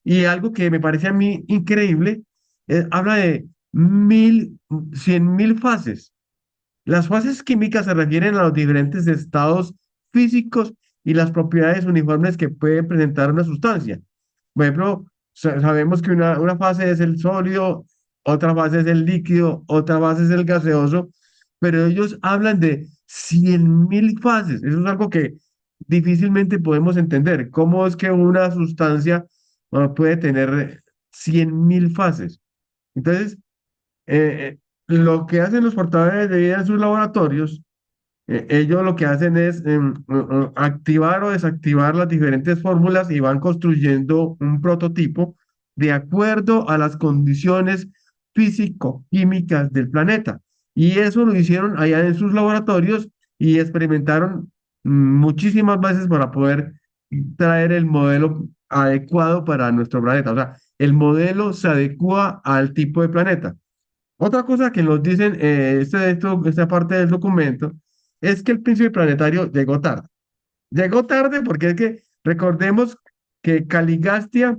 Y algo que me parece a mí increíble, habla de 100.000 fases. Las fases químicas se refieren a los diferentes estados físicos y las propiedades uniformes que puede presentar una sustancia. Por ejemplo, sabemos que una fase es el sólido, otra fase es el líquido, otra fase es el gaseoso, pero ellos hablan de 100.000 fases. Eso es algo que difícilmente podemos entender. ¿Cómo es que una sustancia puede tener 100.000 fases? Entonces, eh, lo que hacen los portadores de vida en sus laboratorios, ellos lo que hacen es activar o desactivar las diferentes fórmulas y van construyendo un prototipo de acuerdo a las condiciones físico-químicas del planeta. Y eso lo hicieron allá en sus laboratorios y experimentaron muchísimas veces para poder traer el modelo adecuado para nuestro planeta. O sea, el modelo se adecua al tipo de planeta. Otra cosa que nos dicen, esta parte del documento, es que el príncipe planetario llegó tarde. Llegó tarde porque es que recordemos que Caligastia,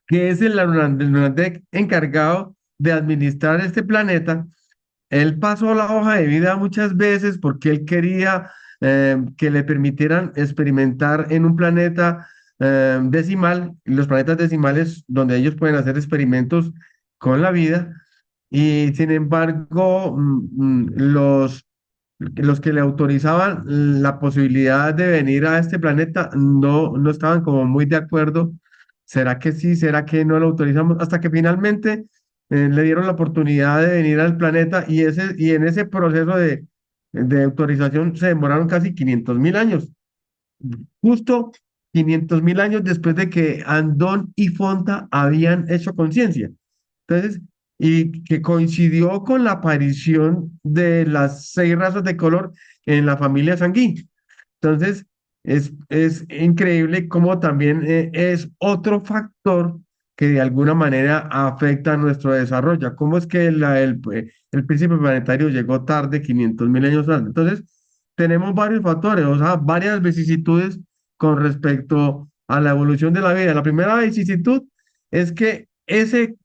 que es el Lunandek encargado de administrar este planeta, él pasó la hoja de vida muchas veces porque él quería que le permitieran experimentar en un planeta decimal, los planetas decimales donde ellos pueden hacer experimentos con la vida. Y sin embargo, los que le autorizaban la posibilidad de venir a este planeta no estaban como muy de acuerdo. ¿Será que sí? ¿Será que no lo autorizamos? Hasta que finalmente le dieron la oportunidad de venir al planeta y en ese proceso de autorización se demoraron casi 500.000 años, justo 500.000 años después de que Andón y Fonta habían hecho conciencia. Entonces, y que coincidió con la aparición de las 6 razas de color en la familia Sanguí. Entonces, es increíble cómo también es otro factor que de alguna manera afecta a nuestro desarrollo. ¿Cómo es que el príncipe planetario llegó tarde, 500.000 años tarde? Entonces, tenemos varios factores, o sea, varias vicisitudes con respecto a la evolución de la vida. La primera vicisitud es que ese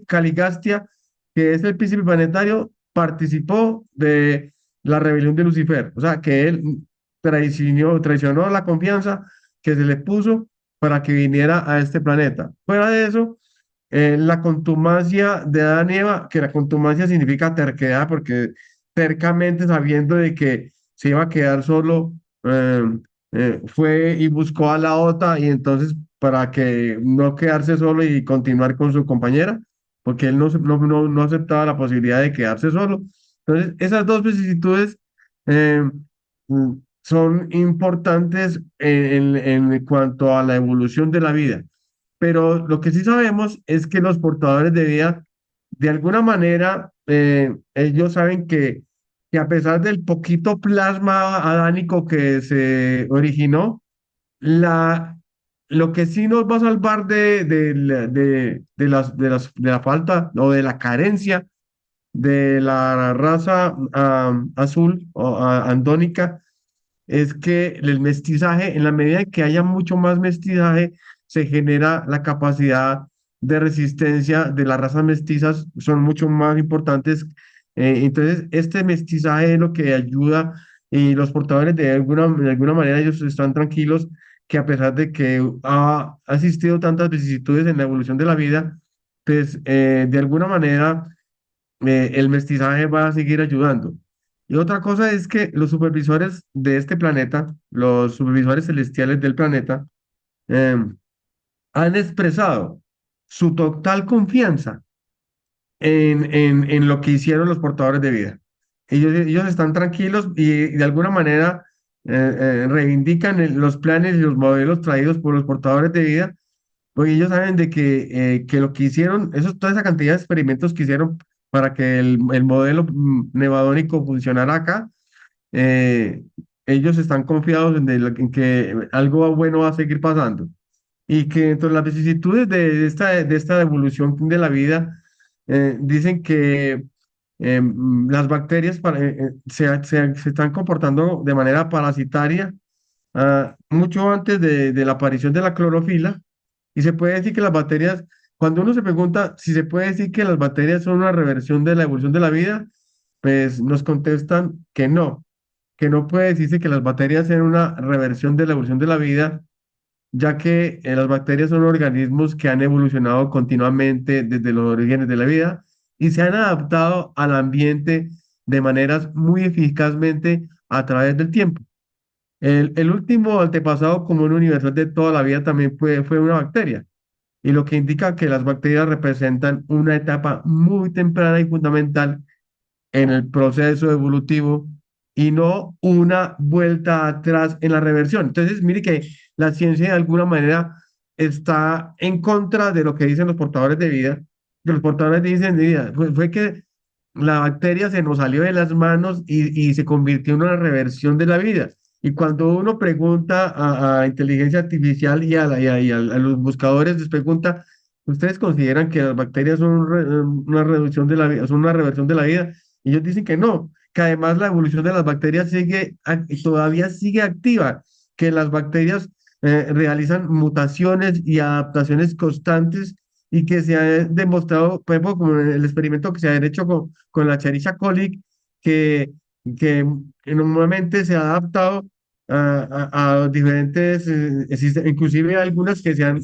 Caligastia, que es el príncipe planetario, participó de la rebelión de Lucifer. O sea, que él traicionó la confianza que se le puso para que viniera a este planeta. Fuera de eso, la contumacia de Adán y Eva, que la contumacia significa terquedad, porque tercamente sabiendo de que se iba a quedar solo, eh, fue y buscó a la otra y entonces para que no quedarse solo y continuar con su compañera, porque él no aceptaba la posibilidad de quedarse solo. Entonces, esas dos vicisitudes eh, son importantes en cuanto a la evolución de la vida. Pero lo que sí sabemos es que los portadores de vida, de alguna manera, ellos saben que a pesar del poquito plasma adánico que se originó, la, lo que sí nos va a salvar de la falta o de la carencia de la raza azul o andónica es que el mestizaje, en la medida en que haya mucho más mestizaje, se genera la capacidad de resistencia de las razas mestizas, son mucho más importantes. Entonces, este mestizaje es lo que ayuda y los portadores de alguna manera ellos están tranquilos que a pesar de que ha existido tantas vicisitudes en la evolución de la vida, pues de alguna manera el mestizaje va a seguir ayudando. Y otra cosa es que los supervisores de este planeta, los supervisores celestiales del planeta, em, han expresado su total confianza en lo que hicieron los portadores de vida. Ellos están tranquilos y de alguna manera reivindican los planes y los modelos traídos por los portadores de vida, porque ellos saben de que lo que hicieron, toda esa cantidad de experimentos que hicieron para que el modelo nevadónico funcionara acá, eh, ellos están confiados en que algo bueno va a seguir pasando y que entre las vicisitudes de esta evolución de la vida, dicen que las bacterias se están comportando de manera parasitaria mucho antes de la aparición de la clorofila, y se puede decir que las bacterias, cuando uno se pregunta si se puede decir que las bacterias son una reversión de la evolución de la vida, pues nos contestan que no puede decirse que las bacterias sean una reversión de la evolución de la vida, ya que las bacterias son organismos que han evolucionado continuamente desde los orígenes de la vida y se han adaptado al ambiente de maneras muy eficazmente a través del tiempo. El último antepasado común universal de toda la vida también fue una bacteria, y lo que indica que las bacterias representan una etapa muy temprana y fundamental en el proceso evolutivo y no una vuelta atrás en la reversión. Entonces, mire que la ciencia de alguna manera está en contra de lo que dicen los portadores de vida, que los portadores dicen de vida. Fue que la bacteria se nos salió de las manos y se convirtió en una reversión de la vida. Y cuando uno pregunta a inteligencia artificial y a los buscadores, les pregunta, ¿ustedes consideran que las bacterias son una reducción de la vida, son una reversión de la vida? Y ellos dicen que no, que además la evolución de las bacterias todavía sigue activa, que las bacterias realizan mutaciones y adaptaciones constantes, y que se ha demostrado, por ejemplo, como en el experimento que se ha hecho con la Escherichia coli, que, que normalmente se ha adaptado a diferentes, inclusive algunas que se han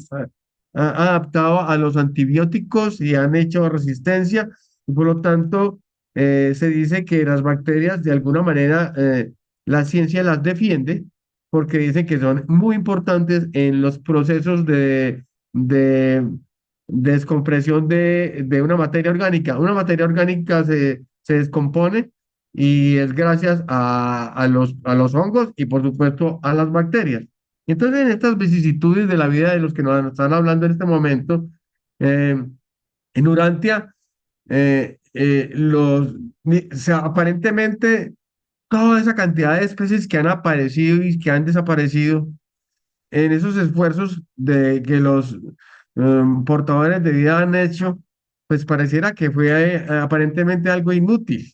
adaptado a los antibióticos y han hecho resistencia, y por lo tanto se dice que las bacterias de alguna manera la ciencia las defiende porque dice que son muy importantes en los procesos de descompresión de una materia orgánica. Una materia orgánica se descompone y es gracias a los hongos y por supuesto a las bacterias. Entonces, en estas vicisitudes de la vida de los que nos están hablando en este momento, en Urantia, aparentemente toda esa cantidad de especies que han aparecido y que han desaparecido en esos esfuerzos de que los portadores de vida han hecho, pues pareciera que fue aparentemente algo inútil.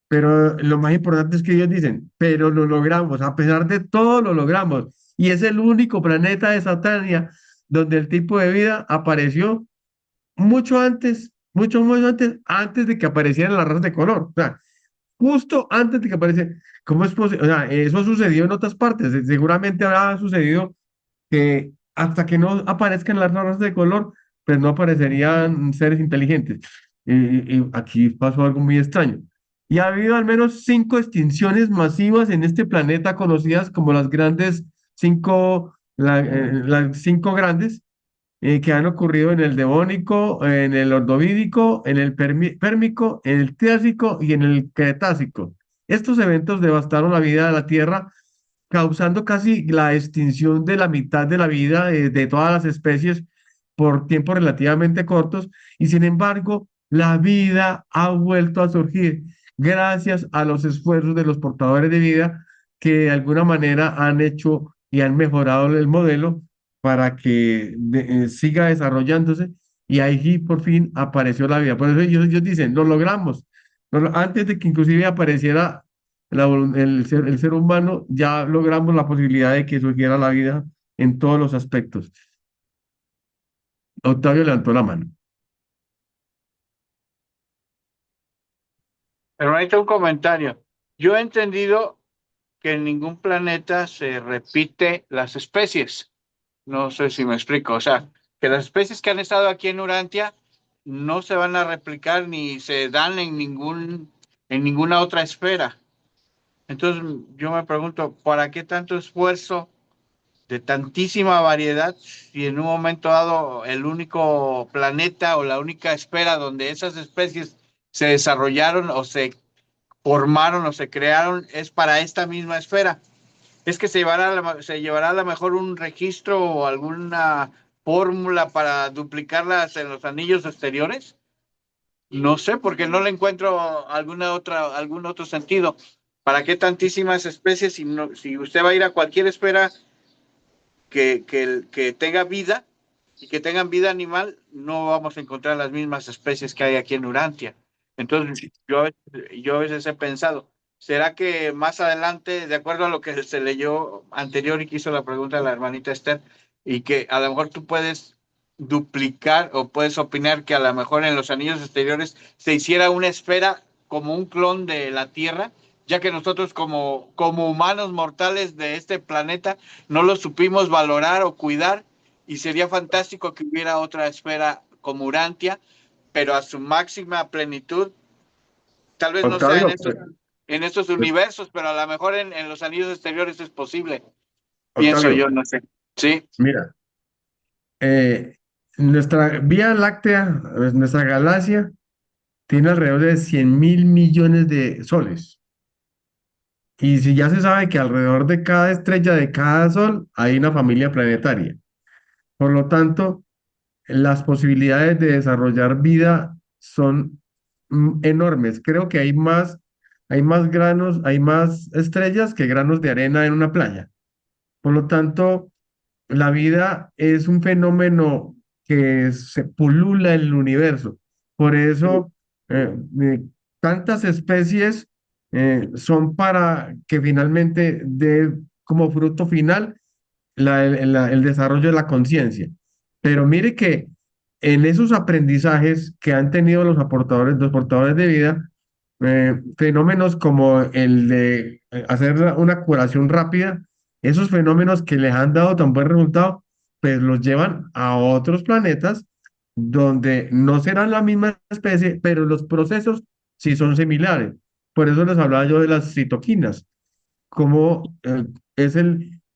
Pero lo más importante es que ellos dicen, pero lo logramos, a pesar de todo lo logramos. Y es el único planeta de Saturnia donde el tipo de vida apareció mucho antes, mucho antes de que aparecieran las razas de color. O sea, justo antes de que apareciera. ¿Cómo es posible? O sea, eso sucedió en otras partes. Seguramente habrá sucedido que hasta que no aparezcan las razas de color, pues no aparecerían seres inteligentes. Y aquí pasó algo muy extraño. Y ha habido al menos 5 extinciones masivas en este planeta, conocidas como las grandes 5, las 5 grandes, que han ocurrido en el Devónico, en el Ordovícico, en el Pérmico, en el Triásico y en el Cretácico. Estos eventos devastaron la vida de la Tierra, causando casi la extinción de la mitad de la vida de todas las especies por tiempos relativamente cortos, y sin embargo, la vida ha vuelto a surgir gracias a los esfuerzos de los portadores de vida que de alguna manera han hecho y han mejorado el modelo para que siga desarrollándose, y ahí por fin apareció la vida. Por eso ellos dicen, lo logramos. Antes de que inclusive apareciera el ser humano, ya logramos la posibilidad de que surgiera la vida en todos los aspectos. Octavio levantó la mano. Hermanito, un comentario. Yo he entendido que en ningún planeta se repite las especies. No sé si me explico. O sea, que las especies que han estado aquí en Urantia no se van a replicar ni se dan en ninguna otra esfera. Entonces yo me pregunto, ¿para qué tanto esfuerzo de tantísima variedad si en un momento dado el único planeta o la única esfera donde esas especies se desarrollaron o se formaron o se crearon es para esta misma esfera? ¿Es que se llevará a lo mejor un registro o alguna fórmula para duplicarlas en los anillos exteriores? No sé, porque no le encuentro algún otro sentido. ¿Para qué tantísimas especies si usted va a ir a cualquier esfera que tenga vida, y que tengan vida animal, no vamos a encontrar las mismas especies que hay aquí en Urantia. Entonces, yo a veces he pensado, ¿será que más adelante, de acuerdo a lo que se leyó anterior y que hizo la pregunta de la hermanita Esther, y que a lo mejor tú puedes duplicar o puedes opinar que a lo mejor en los anillos exteriores se hiciera una esfera como un clon de la Tierra, ya que nosotros como humanos mortales de este planeta no lo supimos valorar o cuidar, y sería fantástico que hubiera otra esfera como Urantia, pero a su máxima plenitud, tal vez no sea Octavio, en estos universos, pero a lo mejor en los anillos exteriores es posible, pienso Octavio, yo, no sé. Sí, mira, eh, nuestra Vía Láctea, nuestra galaxia, tiene alrededor de 100.000 millones de soles. Y si ya se sabe que alrededor de cada estrella de cada sol hay una familia planetaria. Por lo tanto, las posibilidades de desarrollar vida son enormes. Creo que hay más granos, hay más estrellas que granos de arena en una playa. Por lo tanto, la vida es un fenómeno que se pulula en el universo. Por eso, tantas especies son para que finalmente dé como fruto final el desarrollo de la conciencia. Pero mire que en esos aprendizajes que han tenido los portadores de vida, fenómenos como el de hacer una curación rápida, esos fenómenos que les han dado tan buen resultado, pues los llevan a otros planetas donde no serán la misma especie, pero los procesos sí son similares. Por eso les hablaba yo de las citoquinas, como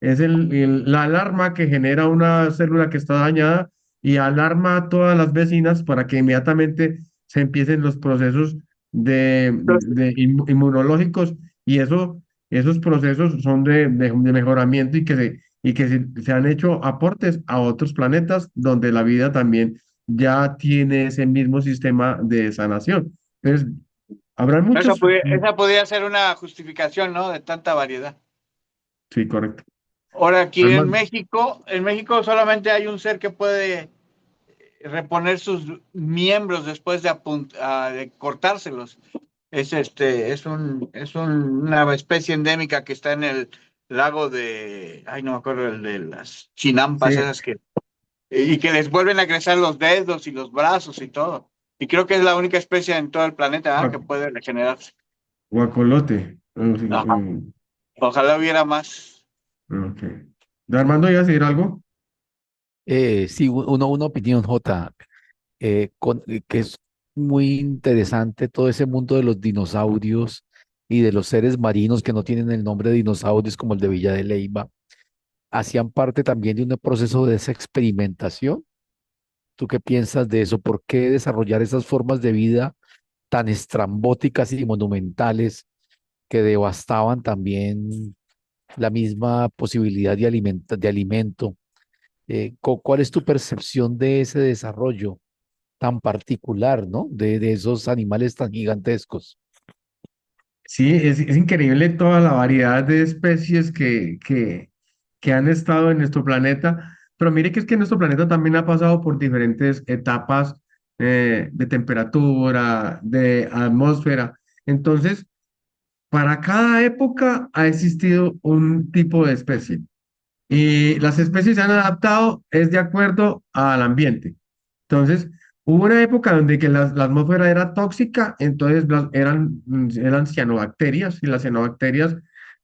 la alarma que genera una célula que está dañada y alarma a todas las vecinas para que inmediatamente se empiecen los procesos inmunológicos, y esos procesos son de mejoramiento, y que se han hecho aportes a otros planetas donde la vida también ya tiene ese mismo sistema de sanación. Entonces, habrá muchos. esa podría ser una justificación, ¿no? De tanta variedad. Sí, correcto. Ahora, aquí Armando. En México solamente hay un ser que puede reponer sus miembros después de cortárselos. Es una especie endémica que está en el lago ay, no me acuerdo, el de las chinampas, Sí, esas y que les vuelven a crecer los dedos y los brazos y todo. Y creo que es la única especie en todo el planeta, que puede regenerarse. guacolote. Ajá. Ojalá hubiera más. Ok. ¿De Armando iba a decir algo? Sí, una opinión, Jota, que es muy interesante todo ese mundo de los dinosaurios y de los seres marinos que no tienen el nombre de dinosaurios como el de Villa de Leyva, hacían parte también de un proceso de esa experimentación. ¿Tú qué piensas de eso? ¿Por qué desarrollar esas formas de vida tan estrambóticas y monumentales que devastaban también la misma posibilidad de alimento? ¿Cuál es tu percepción de ese desarrollo tan particular, ¿no? De esos animales tan gigantescos. Sí, es increíble toda la variedad de especies que han estado en nuestro planeta, pero mire que es que nuestro planeta también ha pasado por diferentes etapas de temperatura, de atmósfera. Entonces, para cada época ha existido un tipo de especie. Y las especies se han adaptado es de acuerdo al ambiente. Entonces, hubo una época donde que la atmósfera era tóxica, entonces eran cianobacterias, y las cianobacterias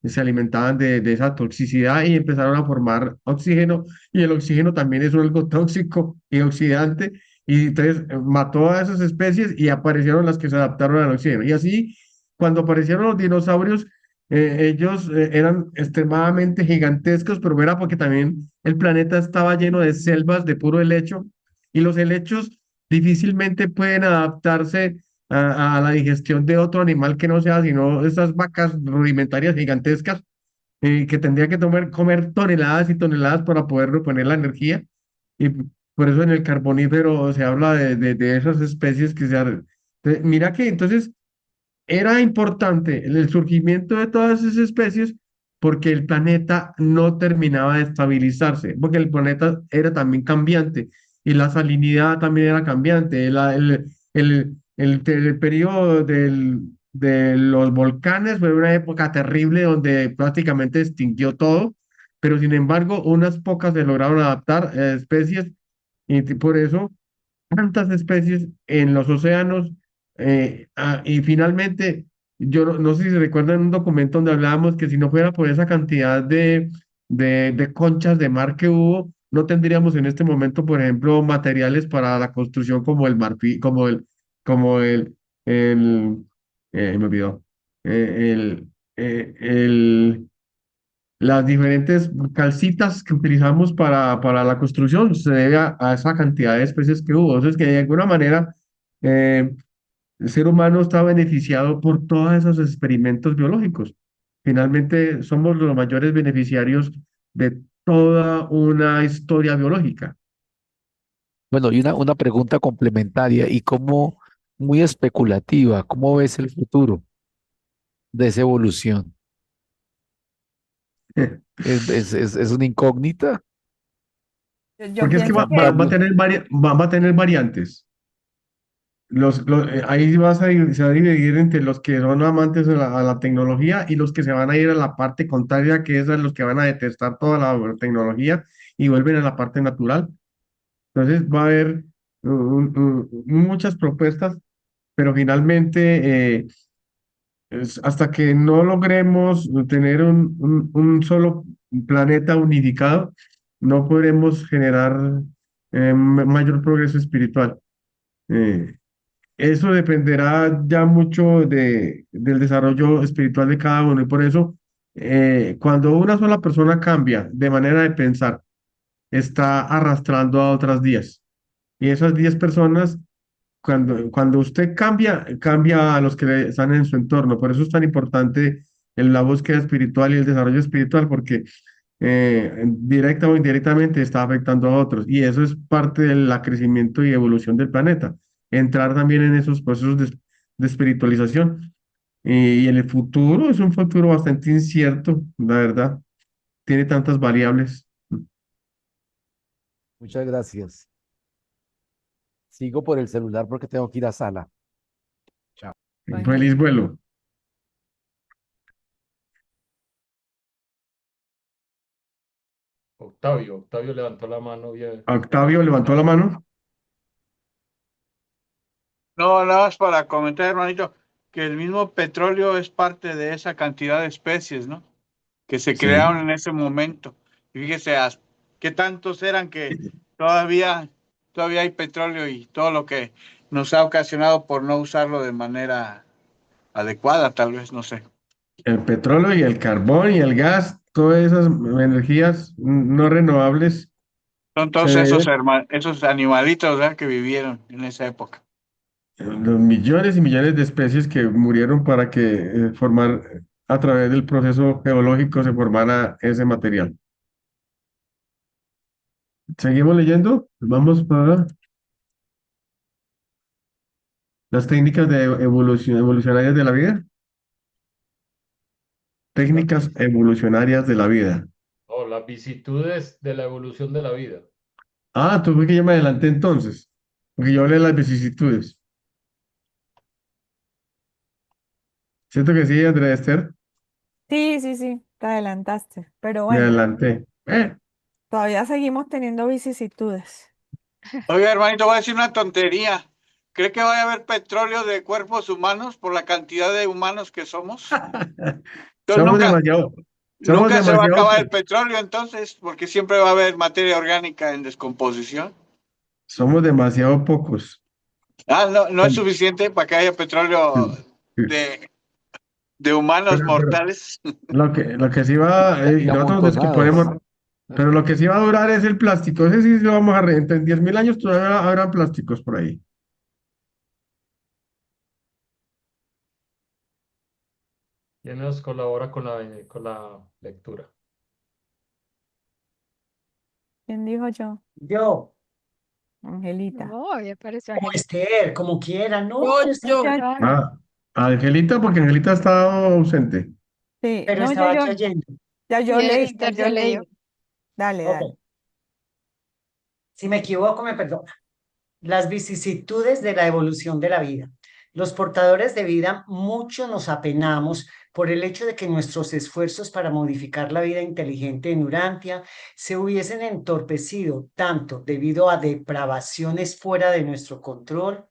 se alimentaban de esa toxicidad y empezaron a formar oxígeno, y el oxígeno también es algo tóxico y oxidante, y entonces mató a esas especies y aparecieron las que se adaptaron al oxígeno. Y así, cuando aparecieron los dinosaurios, ellos eran extremadamente gigantescos, pero era porque también el planeta estaba lleno de selvas de puro helecho, y los helechos difícilmente pueden adaptarse a la digestión de otro animal que no sea sino esas vacas rudimentarias gigantescas, que tendría que comer toneladas y toneladas para poder reponer la energía. Y por eso en el Carbonífero se habla de esas especies mira que entonces era importante el surgimiento de todas esas especies, porque el planeta no terminaba de estabilizarse, porque el planeta era también cambiante. y la salinidad también era cambiante. El periodo de los volcanes fue una época terrible donde prácticamente extinguió todo, pero sin embargo unas pocas se lograron adaptar, especies, y por eso tantas especies en los océanos. Y finalmente, yo no sé si se recuerdan un documento donde hablábamos que si no fuera por esa cantidad de conchas de mar que hubo, no tendríamos en este momento, por ejemplo, materiales para la construcción como el marfil, el, me olvidó, el, las diferentes calcitas que utilizamos para la construcción se debe a esa cantidad de especies que hubo. Entonces, que de alguna manera eh, el ser humano está beneficiado por todos esos experimentos biológicos. Finalmente, somos los mayores beneficiarios de toda una historia biológica. Bueno, y una pregunta complementaria y como muy especulativa, ¿cómo ves el futuro de esa evolución? Es una incógnita? Yo Porque es que pienso va a tener va a tener variantes. Ahí se va a dividir entre los que son amantes a la tecnología y los que se van a ir a la parte contraria, que es a los que van a detestar toda la tecnología y vuelven a la parte natural. Entonces va a haber muchas propuestas, pero finalmente, hasta que no logremos tener un solo planeta unificado, no podremos generar mayor progreso espiritual. Eh, Eso dependerá ya mucho del desarrollo espiritual de cada uno y por eso cuando una sola persona cambia de manera de pensar, está arrastrando a otras 10. Y esas 10 personas, cuando usted cambia, cambia a los que están en su entorno. Por eso es tan importante la búsqueda espiritual y el desarrollo espiritual, porque directa o indirectamente está afectando a otros. Y eso es parte del crecimiento y evolución del planeta. Entrar también en esos procesos de espiritualización. Y en el futuro es un futuro bastante incierto, la verdad. Tiene tantas variables. Muchas gracias. Sigo por el celular porque tengo que ir a sala. Chao. Feliz vuelo. Octavio levantó la mano bien. Octavio levantó la mano. No, nada más para comentar, hermanito, que el mismo petróleo es parte de esa cantidad de especies, ¿no? Que se Sí. crearon en ese momento. Y fíjese, qué tantos eran que todavía hay petróleo y todo lo que nos ha ocasionado por no usarlo de manera adecuada, tal vez, no sé. El petróleo y el carbón y el gas, todas esas energías no renovables Son se todos deben esos animalitos, ¿verdad? Que vivieron en esa época. los millones y millones de especies que murieron para que formar a través del proceso geológico se formara ese material. Seguimos leyendo. Vamos para las técnicas de evolucionarias de la vida. Técnicas evolucionarias de la vida. O las vicisitudes de la evolución de la vida. Ah, tuve que yo me adelanté entonces, porque yo hablé de las vicisitudes. ¿Cierto que sí, Andrea Esther? Sí, sí, sí, te adelantaste. Pero Me bueno, adelanté. todavía seguimos teniendo vicisitudes. Oiga, hermanito, voy a decir una tontería. ¿Cree que va a haber petróleo de cuerpos humanos por la cantidad de humanos que somos? Entonces Somos demasiado, somos nunca se va a demasiado, acabar el petróleo entonces, porque siempre va a haber materia orgánica en descomposición. somos demasiado pocos. Ah, no, no es suficiente para que haya petróleo de, de humanos Pero mortales. lo que sí va, Y y nosotros descomponemos, amontonados. pero lo que sí va a durar es el plástico. Ese sí lo vamos a en 10.000 años todavía habrá plásticos por ahí. ¿Quién nos colabora con la lectura? ¿Quién dijo yo? Yo, Angelita. No, ya parece o Angélica. Esther, como quiera, ¿no? Yo, Ya- Ah, Angelita, porque Angelita ha estado ausente. Sí, Pero no, estaba aquí oyendo. ya yo Y leí, ya Esther yo ya leí. leyó. Dale, dale. Ok. Si me equivoco, me perdona. Las vicisitudes de la evolución de la vida. Los portadores de vida mucho nos apenamos por el hecho de que nuestros esfuerzos para modificar la vida inteligente en Urantia se hubiesen entorpecido tanto debido a depravaciones fuera de nuestro control,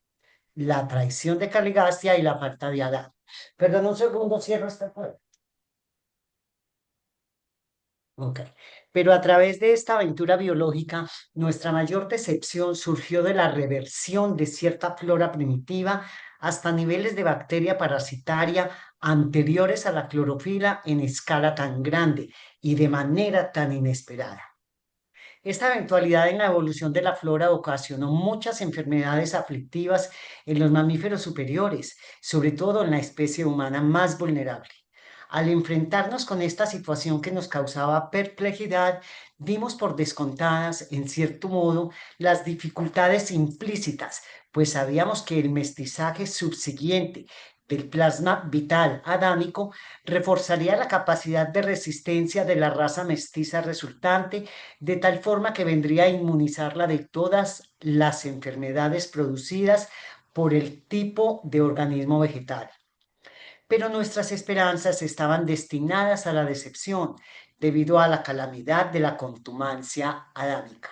la traición de Caligastia y la falta de Adán. Perdón un segundo, cierro esta puerta. Ok. Pero a través de esta aventura biológica, nuestra mayor decepción surgió de la reversión de cierta flora primitiva hasta niveles de bacteria parasitaria anteriores a la clorofila en escala tan grande y de manera tan inesperada. Esta eventualidad en la evolución de la flora ocasionó muchas enfermedades aflictivas en los mamíferos superiores, sobre todo en la especie humana más vulnerable. Al enfrentarnos con esta situación que nos causaba perplejidad, dimos por descontadas, en cierto modo, las dificultades implícitas, pues sabíamos que el mestizaje subsiguiente del plasma vital adámico reforzaría la capacidad de resistencia de la raza mestiza resultante, de tal forma que vendría a inmunizarla de todas las enfermedades producidas por el tipo de organismo vegetal. Pero nuestras esperanzas estaban destinadas a la decepción debido a la calamidad de la contumacia adámica.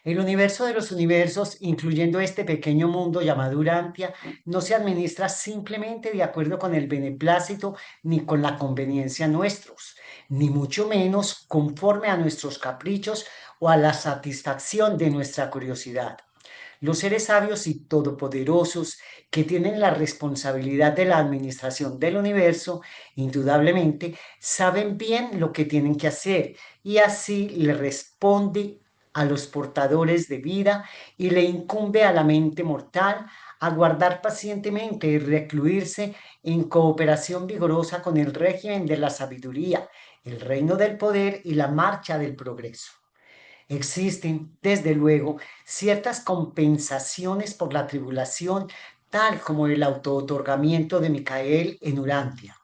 El universo de los universos, incluyendo este pequeño mundo llamado Urantia, no se administra simplemente de acuerdo con el beneplácito ni con la conveniencia nuestros, ni mucho menos conforme a nuestros caprichos o a la satisfacción de nuestra curiosidad. Los seres sabios y todopoderosos que tienen la responsabilidad de la administración del universo, indudablemente, saben bien lo que tienen que hacer y así le responde a los portadores de vida y le incumbe a la mente mortal aguardar pacientemente y recluirse en cooperación vigorosa con el régimen de la sabiduría, el reino del poder y la marcha del progreso. Existen, desde luego, ciertas compensaciones por la tribulación, tal como el autootorgamiento de Micael en Urantia.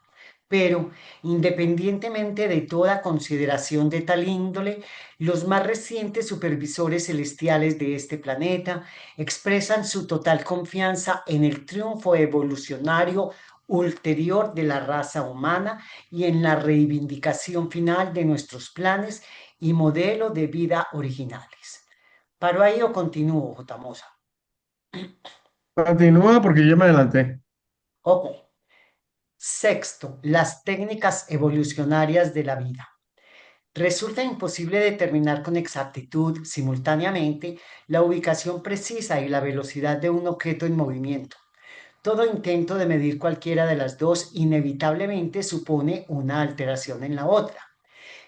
Pero, independientemente de toda consideración de tal índole, los más recientes supervisores celestiales de este planeta expresan su total confianza en el triunfo evolucionario ulterior de la raza humana y en la reivindicación final de nuestros planes y modelo de vida originales. ¿Paro ahí o continúo, J. Mosa? Continúa porque yo me adelanté. Ok. Sexto, las técnicas evolucionarias de la vida. Resulta imposible determinar con exactitud simultáneamente la ubicación precisa y la velocidad de un objeto en movimiento. Todo intento de medir cualquiera de las dos inevitablemente supone una alteración en la otra.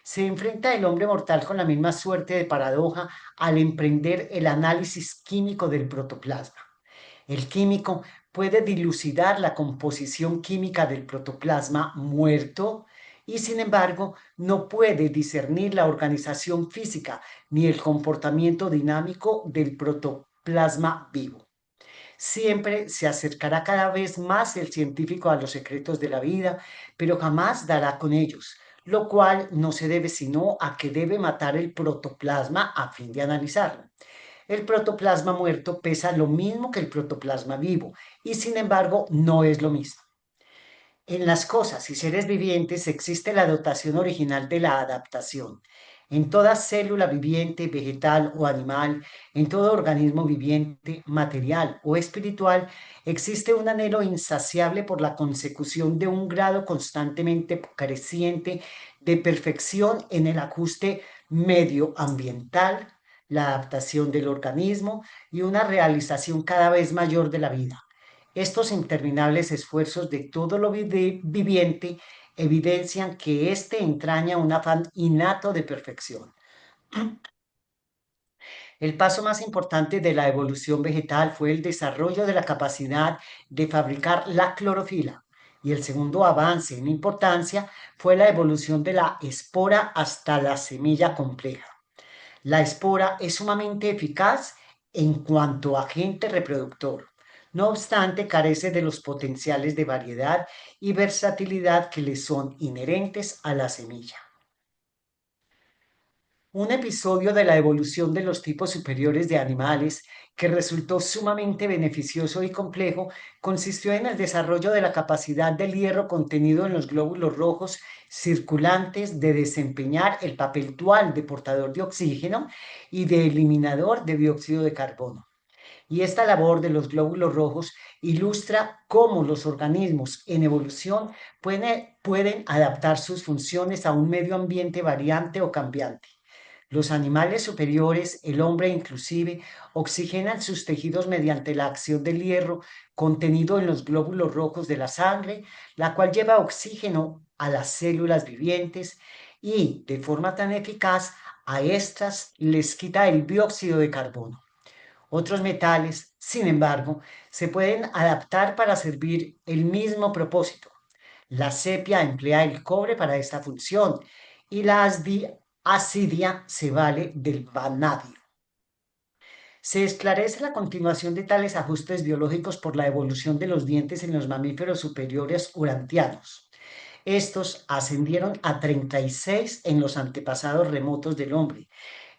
Se enfrenta el hombre mortal con la misma suerte de paradoja al emprender el análisis químico del protoplasma. El químico puede dilucidar la composición química del protoplasma muerto y, sin embargo, no puede discernir la organización física ni el comportamiento dinámico del protoplasma vivo. Siempre se acercará cada vez más el científico a los secretos de la vida, pero jamás dará con ellos, lo cual no se debe sino a que debe matar el protoplasma a fin de analizarlo. El protoplasma muerto pesa lo mismo que el protoplasma vivo y sin embargo no es lo mismo. En las cosas y seres vivientes existe la dotación original de la adaptación. En toda célula viviente, vegetal o animal, en todo organismo viviente, material o espiritual, existe un anhelo insaciable por la consecución de un grado constantemente creciente de perfección en el ajuste medioambiental, la adaptación del organismo y una realización cada vez mayor de la vida. Estos interminables esfuerzos de todo lo viviente evidencian que éste entraña un afán innato de perfección. El paso más importante de la evolución vegetal fue el desarrollo de la capacidad de fabricar la clorofila, y el segundo avance en importancia fue la evolución de la espora hasta la semilla compleja. La espora es sumamente eficaz en cuanto a agente reproductor. No obstante, carece de los potenciales de variedad y versatilidad que le son inherentes a la semilla. Un episodio de la evolución de los tipos superiores de animales que resultó sumamente beneficioso y complejo consistió en el desarrollo de la capacidad del hierro contenido en los glóbulos rojos circulantes de desempeñar el papel dual de portador de oxígeno y de eliminador de dióxido de carbono. Y esta labor de los glóbulos rojos ilustra cómo los organismos en evolución pueden adaptar sus funciones a un medio ambiente variante o cambiante. Los animales superiores, el hombre inclusive, oxigenan sus tejidos mediante la acción del hierro contenido en los glóbulos rojos de la sangre, la cual lleva oxígeno a las células vivientes y, de forma tan eficaz, a estas les quita el dióxido de carbono. Otros metales, sin embargo, se pueden adaptar para servir el mismo propósito. La sepia emplea el cobre para esta función y la asidia se vale del vanadio. Se esclarece la continuación de tales ajustes biológicos por la evolución de los dientes en los mamíferos superiores urantianos. Estos ascendieron a 36 en los antepasados remotos del hombre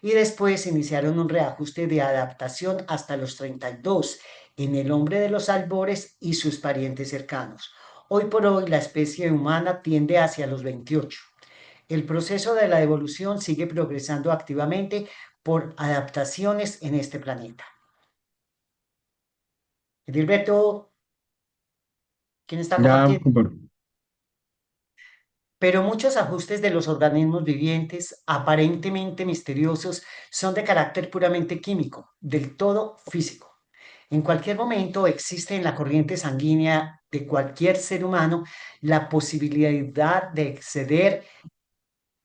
y después iniciaron un reajuste de adaptación hasta los 32 en el hombre de los albores y sus parientes cercanos. Hoy por hoy la especie humana tiende hacia los 28. El proceso de la evolución sigue progresando activamente por adaptaciones en este planeta. Edilberto, ¿quién está Ya, compartiendo? compa- Pero muchos ajustes de los organismos vivientes, aparentemente misteriosos, son de carácter puramente químico, del todo físico. En cualquier momento existe en la corriente sanguínea de cualquier ser humano la posibilidad de exceder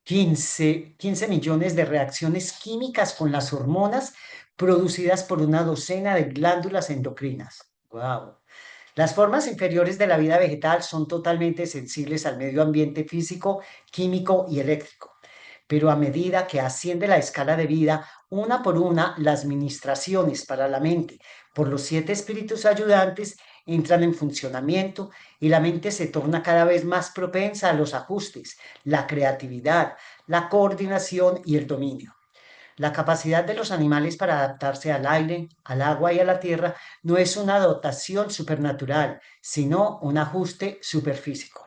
15 millones de reacciones químicas con las hormonas producidas por una docena de glándulas endocrinas. ¡Wow! Las formas inferiores de la vida vegetal son totalmente sensibles al medio ambiente físico, químico y eléctrico, pero a medida que asciende la escala de vida, una por una, las ministraciones para la mente por los 7 espíritus ayudantes entran en funcionamiento y la mente se torna cada vez más propensa a los ajustes, la creatividad, la coordinación y el dominio. La capacidad de los animales para adaptarse al aire, al agua y a la tierra no es una dotación supernatural, sino un ajuste superfísico.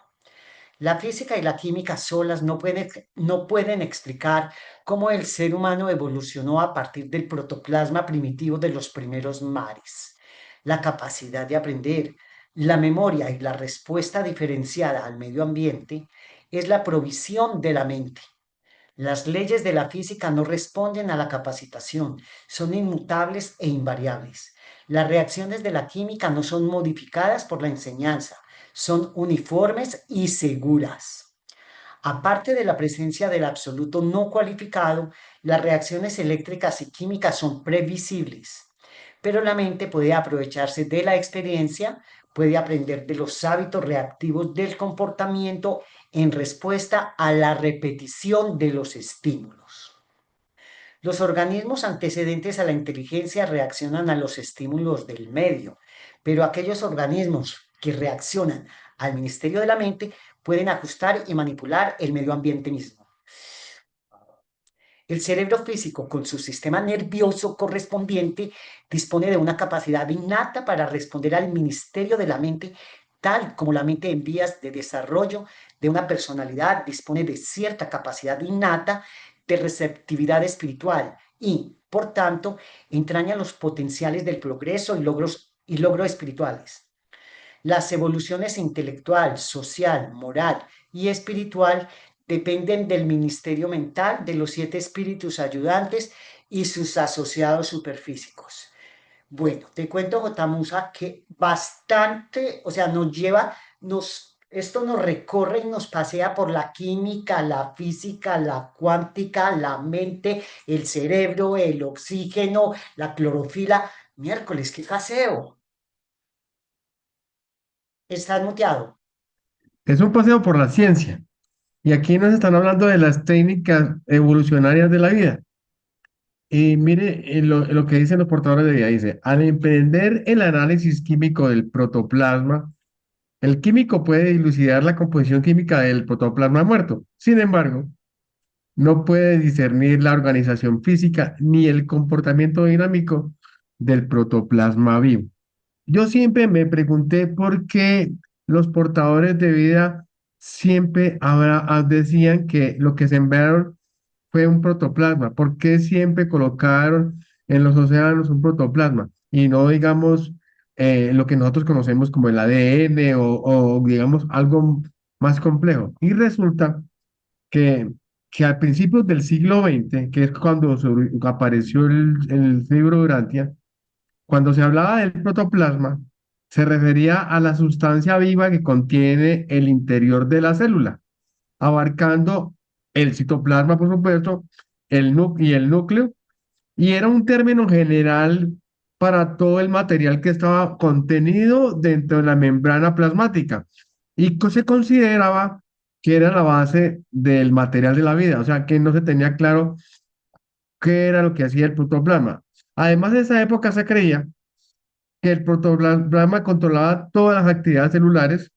La física y la química solas no pueden explicar cómo el ser humano evolucionó a partir del protoplasma primitivo de los primeros mares. La capacidad de aprender, la memoria y la respuesta diferenciada al medio ambiente es la provisión de la mente. Las leyes de la física no responden a la capacitación, son inmutables e invariables. Las reacciones de la química no son modificadas por la enseñanza, son uniformes y seguras. Aparte de la presencia del absoluto no cualificado, las reacciones eléctricas y químicas son previsibles, pero la mente puede aprovecharse de la experiencia, puede aprender de los hábitos reactivos del comportamiento en respuesta a la repetición de los estímulos. Los organismos antecedentes a la inteligencia reaccionan a los estímulos del medio, pero aquellos organismos que reaccionan al ministerio de la mente pueden ajustar y manipular el medio ambiente mismo. El cerebro físico, con su sistema nervioso correspondiente, dispone de una capacidad innata para responder al ministerio de la mente, tal como la mente en vías de desarrollo de una personalidad dispone de cierta capacidad innata de receptividad espiritual y, por tanto, entraña los potenciales del progreso y logros espirituales. Las evoluciones intelectual, social, moral y espiritual dependen del ministerio mental de los 7 espíritus ayudantes y sus asociados superfísicos. Bueno, te cuento, J. Musa, que bastante, o sea, esto nos recorre y nos pasea por la química, la física, la cuántica, la mente, el cerebro, el oxígeno, la clorofila. Miércoles, qué paseo. ¿Estás muteado? Es un paseo por la ciencia. Y aquí nos están hablando de las técnicas evolucionarias de la vida. Y mire lo que dicen los portadores de vida. Dice, al emprender el análisis químico del protoplasma, el químico puede dilucidar la composición química del protoplasma muerto. Sin embargo, no puede discernir la organización física ni el comportamiento dinámico del protoplasma vivo. Yo siempre me pregunté por qué los portadores de vida siempre decían que lo que sembraron fue un protoplasma. ¿Por qué siempre colocaron en los océanos un protoplasma y no, digamos, lo que nosotros conocemos como el ADN digamos, algo más complejo? Y resulta que, que a principios del siglo XX, que es cuando apareció el libro Durantia, cuando se hablaba del protoplasma, se refería a la sustancia viva que contiene el interior de la célula, abarcando el citoplasma, por supuesto, y el núcleo, y era un término general para todo el material que estaba contenido dentro de la membrana plasmática y que se consideraba que era la base del material de la vida, o sea, que no se tenía claro qué era lo que hacía el protoplasma. Además, en esa época se creía que el protoplasma controlaba todas las actividades celulares,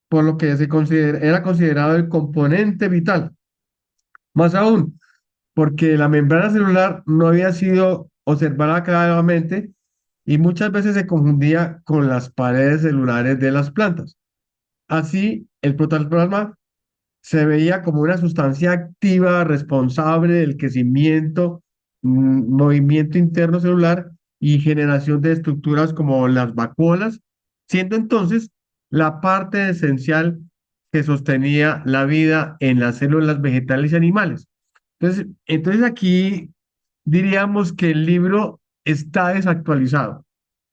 por lo que era considerado el componente vital. Más aún, porque la membrana celular no había sido observada académicamente y muchas veces se confundía con las paredes celulares de las plantas. Así, el protoplasma se veía como una sustancia activa responsable del crecimiento, movimiento interno celular y generación de estructuras como las vacuolas, siendo entonces la parte esencial que sostenía la vida en las células vegetales y animales. Entonces aquí diríamos que el libro está desactualizado,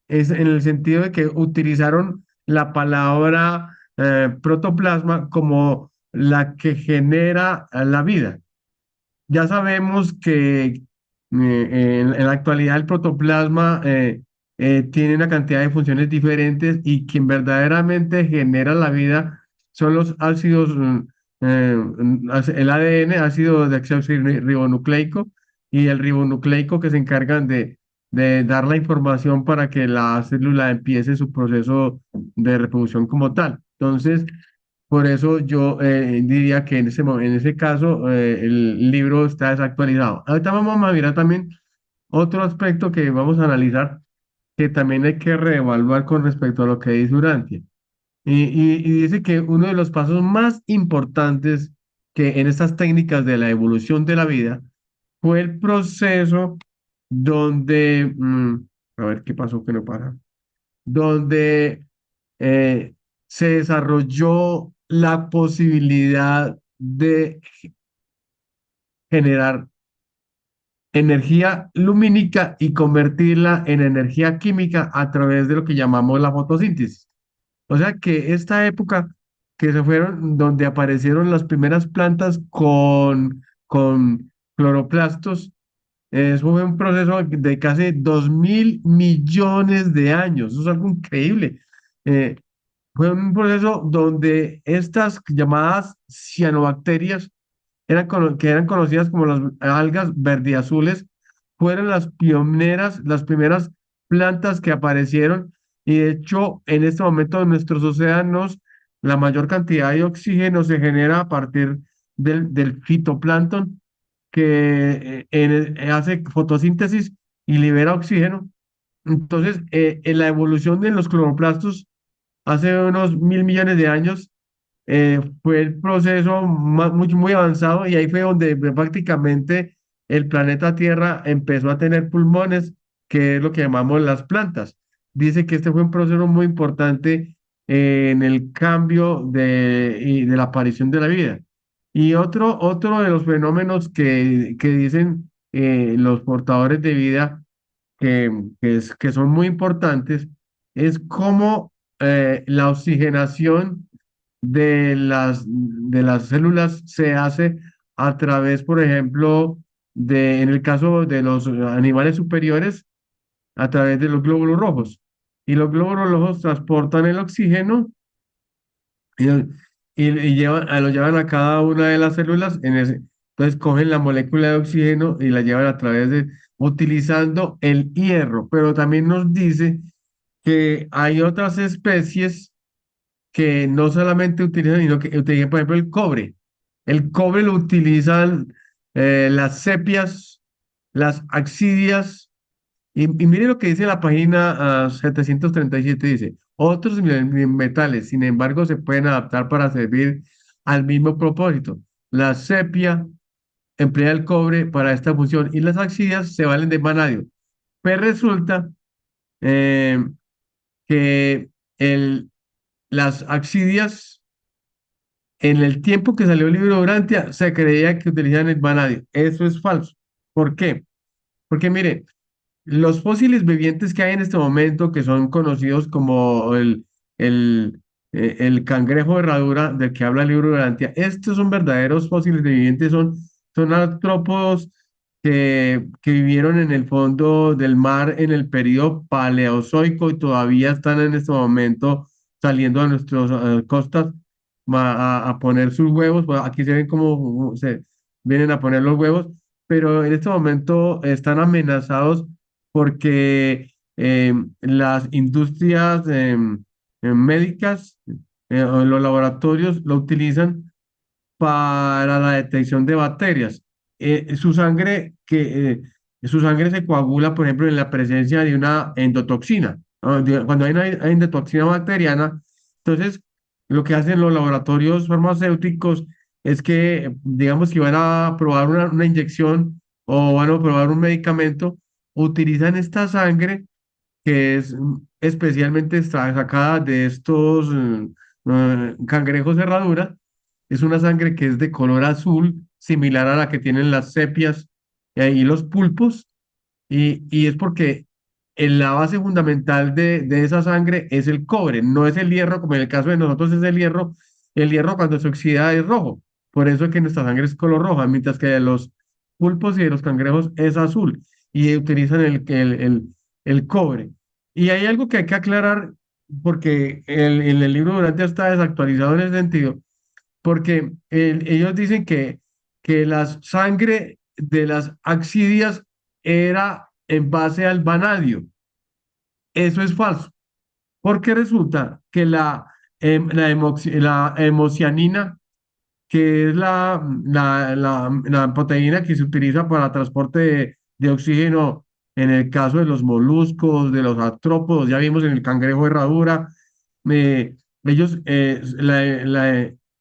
es en el sentido de que utilizaron la palabra protoplasma como la que genera la vida. Ya sabemos que en la actualidad el protoplasma tiene una cantidad de funciones diferentes y quien verdaderamente genera la vida son los ácidos, el ADN, ácido desoxirribonucleico, y el ribonucleico que se encargan de dar la información para que la célula empiece su proceso de reproducción como tal. Entonces, por eso yo diría que en ese caso el libro está desactualizado. Ahorita vamos a mirar también otro aspecto que vamos a analizar, que también hay que reevaluar con respecto a lo que dice Urantia. Y dice que uno de los pasos más importantes que en estas técnicas de la evolución de la vida fue el proceso donde, a ver qué pasó que no para, donde eh, se desarrolló la posibilidad de generar energía lumínica y convertirla en energía química a través de lo que llamamos la fotosíntesis. O sea que esta época que se fueron, donde aparecieron las primeras plantas con cloroplastos, eso fue un proceso de casi 2.000 millones de años. Eso es algo increíble. Eh, Fue un proceso donde estas llamadas cianobacterias, que eran conocidas como las algas verdiazules, fueron las pioneras, las primeras plantas que aparecieron. Y de hecho, en este momento en nuestros océanos, la mayor cantidad de oxígeno se genera a partir del fitoplancton, que hace fotosíntesis y libera oxígeno. Entonces, en la evolución de los cloroplastos hace unos 1.000 millones de años, fue el proceso muy avanzado y ahí fue donde prácticamente el planeta Tierra empezó a tener pulmones, que es lo que llamamos las plantas. Dice que este fue un proceso muy importante en el cambio y de la aparición de la vida. Y otro de los fenómenos que dicen los portadores de vida que son muy importantes es cómo la oxigenación de las células se hace a través, por ejemplo, en el caso de los animales superiores, a través de los glóbulos rojos. Y los glóbulos rojos transportan el oxígeno y, lo llevan a cada una de las células. Entonces cogen la molécula de oxígeno y la llevan a través utilizando el hierro. Pero también nos dice que hay otras especies que no solamente utilizan, sino que utilizan, por ejemplo, el cobre. El cobre lo utilizan las sepias, las axidias, y mire lo que dice la página 737, dice, otros metales, sin embargo, se pueden adaptar para servir al mismo propósito. La sepia emplea el cobre para esta función y las axidias se valen de vanadio. Pues resulta eh, que las axidias, en el tiempo que salió el libro de Urantia, se creía que utilizaban el vanadio. Eso es falso. ¿Por qué? Porque mire, los fósiles vivientes que hay en este momento, que son conocidos como el cangrejo de herradura del que habla el libro de Urantia, estos son verdaderos fósiles vivientes, son artrópodos que vivieron en el fondo del mar en el periodo paleozoico y todavía están en este momento saliendo a nuestras costas a poner sus huevos. Bueno, aquí se ven cómo se vienen a poner los huevos, pero en este momento están amenazados porque las industrias médicas o los laboratorios lo utilizan para la detección de bacterias. Su sangre se coagula, por ejemplo, en la presencia de una endotoxina, ¿no? Cuando hay una endotoxina bacteriana, entonces lo que hacen los laboratorios farmacéuticos es que, digamos que van a probar una inyección o van a probar un medicamento, utilizan esta sangre que es especialmente sacada de estos cangrejos herradura. Es una sangre que es de color azul, similar a la que tienen las sepias y los pulpos, y es porque la base fundamental de esa sangre es el cobre, no es el hierro, como en el caso de nosotros es el hierro cuando se oxida es rojo, por eso es que nuestra sangre es color roja, mientras que de los pulpos y de los cangrejos es azul, y utilizan el cobre. Y hay algo que hay que aclarar, porque en el libro Durante está desactualizado en ese sentido, porque ellos dicen que la sangre de las axidias era en base al vanadio. Eso es falso, porque resulta que la hemocianina, que es la proteína que se utiliza para transporte de oxígeno en el caso de los moluscos, de los artrópodos, ya vimos en el cangrejo de herradura, ellos,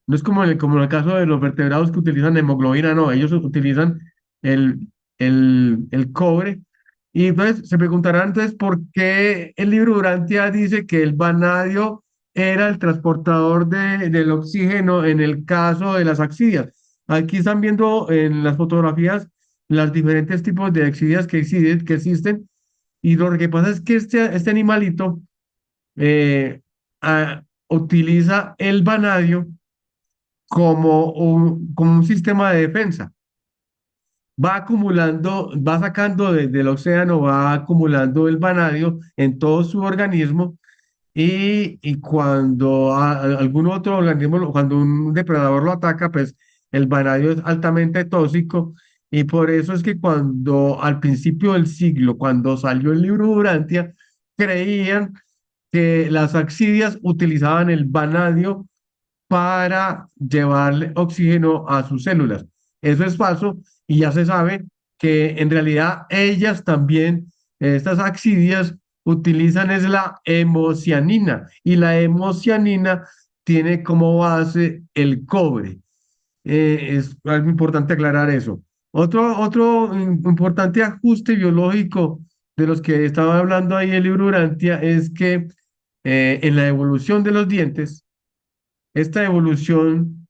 no es como en el caso de los vertebrados que utilizan hemoglobina, no, ellos utilizan el, el cobre. Y entonces se preguntarán entonces por qué el libro Durantia dice que el vanadio era el transportador del oxígeno en el caso de las axidias. Aquí están viendo en las fotografías los diferentes tipos de axidias que existen, y lo que pasa es que este animalito utiliza el vanadio como un sistema de defensa. Va acumulando, va sacando del océano, va acumulando el vanadio en todo su organismo, y cuando algún otro organismo, cuando un depredador lo ataca, pues el vanadio es altamente tóxico, y por eso es que cuando al principio del siglo, cuando salió el libro Durantia, creían que las axidias utilizaban el vanadio para llevarle oxígeno a sus células. Eso es falso, y ya se sabe que en realidad ellas también, estas axidias, utilizan es la hemocianina, y la hemocianina tiene como base el cobre. Es algo importante aclarar eso. Otro importante ajuste biológico de los que estaba hablando ahí el libro Urantia es que en la evolución de los dientes, esta evolución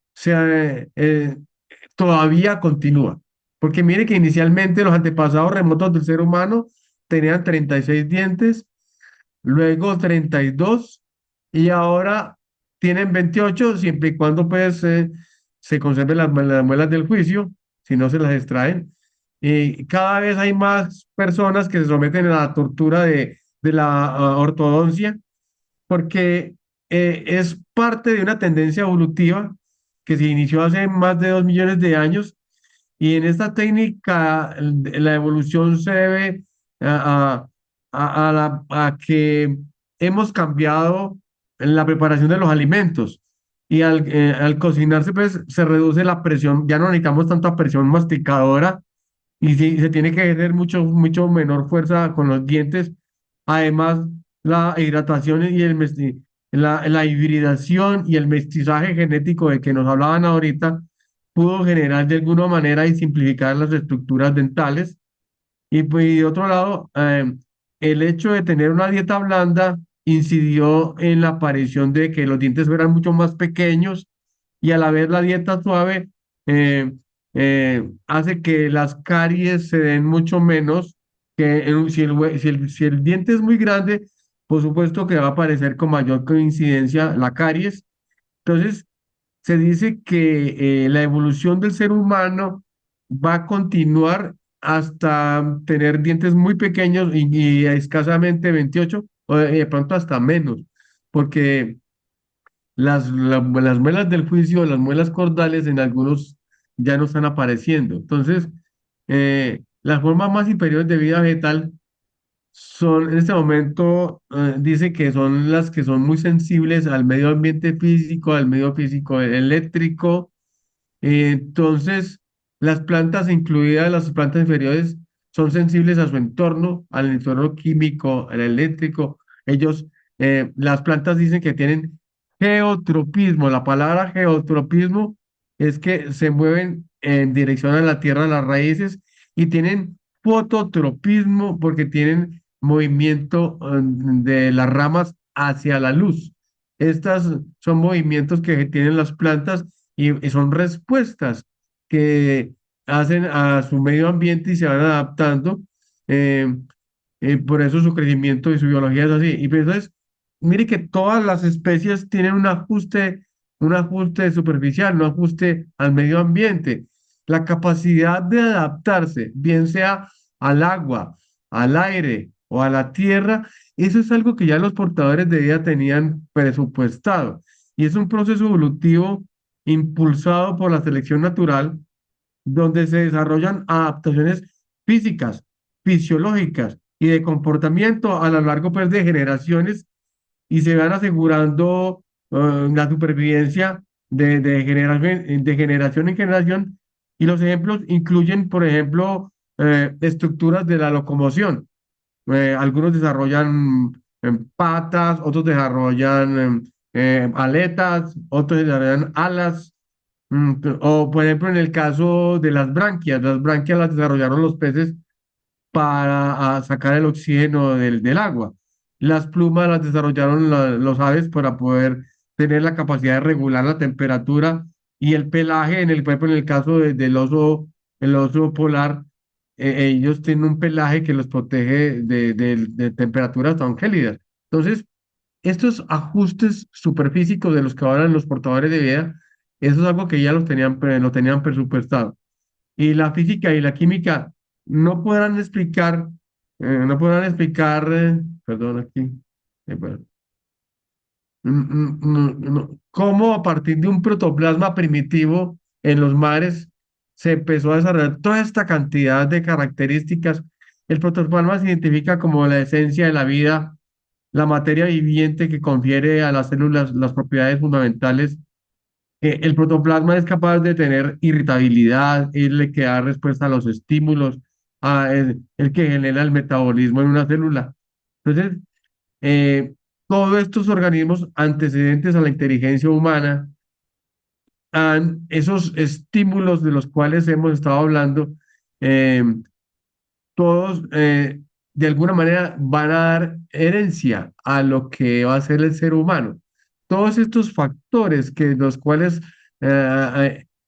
todavía continúa. Porque mire que inicialmente los antepasados remotos del ser humano tenían 36 dientes, luego 32, y ahora tienen 28, siempre y cuando pues se conserven las muelas del juicio, si no se las extraen. Y cada vez hay más personas que se someten a la tortura de la ortodoncia, porque es parte de una tendencia evolutiva que se inició hace más de 2 millones de años, y en esta técnica la evolución se debe a que hemos cambiado en la preparación de los alimentos. y al cocinarse pues se reduce la presión, ya no necesitamos tanta presión masticadora y se tiene que ejercer mucho menor fuerza con los dientes. Además, la hidratación y la hibridación y el mestizaje genético de que nos hablaban ahorita pudo generar de alguna manera y simplificar las estructuras dentales. Y pues, y de otro lado, el hecho de tener una dieta blanda incidió en la aparición de que los dientes fueran mucho más pequeños y a la vez la dieta suave eh, hace que las caries se den mucho menos que si el diente es muy grande, por supuesto que va a aparecer con mayor coincidencia la caries. Entonces, se dice que la evolución del ser humano va a continuar hasta tener dientes muy pequeños y escasamente 28 o de pronto hasta menos, porque las muelas del juicio, las muelas cordales en algunos ya no están apareciendo. Entonces, las formas más inferiores de vida vegetal son, en este momento, dice que son las que son muy sensibles al medio ambiente físico, al medio físico eléctrico. Entonces, las plantas, incluidas las plantas inferiores, son sensibles a su entorno, al entorno químico, al eléctrico. Ellos, las plantas dicen que tienen geotropismo. La palabra geotropismo es que se mueven en dirección a la tierra, las raíces, y tienen fototropismo porque tienen movimiento, de las ramas hacia la luz. Estas son movimientos que tienen las plantas y son respuestas que hacen a su medio ambiente y se van adaptando. eh, por eso su crecimiento y su biología es así. Y pues, entonces, mire que todas las especies tienen un ajuste superficial, un ajuste al medio ambiente. La capacidad de adaptarse, bien sea al agua, al aire o a la tierra, eso es algo que ya los portadores de vida tenían presupuestado. Y es un proceso evolutivo impulsado por la selección natural, donde se desarrollan adaptaciones físicas, fisiológicas y de comportamiento a lo largo pues, de generaciones y se van asegurando la supervivencia de generación en generación. Y los ejemplos incluyen, por ejemplo, estructuras de la locomoción. Algunos desarrollan patas, otros desarrollan aletas, otros desarrollan alas. O por ejemplo, en el caso de las branquias las desarrollaron los peces para sacar el oxígeno del agua. Las plumas las desarrollaron los aves para poder tener la capacidad de regular la temperatura y el pelaje, por ejemplo, en el caso el oso polar, ellos tienen un pelaje que los protege de temperaturas tan gélidas. Entonces, estos ajustes superfísicos de los que hablan los portadores de vida, eso es algo que ya lo tenían presupuestado. Y la física y la química no podrán explicar, perdón, aquí, bueno, cómo a partir de un protoplasma primitivo en los mares se empezó a desarrollar toda esta cantidad de características. El protoplasma se identifica como la esencia de la vida, la materia viviente que confiere a las células las propiedades fundamentales. El protoplasma es capaz de tener irritabilidad, es el que da respuesta a los estímulos, el que genera el metabolismo en una célula. Entonces, eh, todos estos organismos antecedentes a la inteligencia humana, esos estímulos de los cuales hemos estado hablando, eh, todos de alguna manera van a dar herencia a lo que va a ser el ser humano. Todos estos factores que los cuales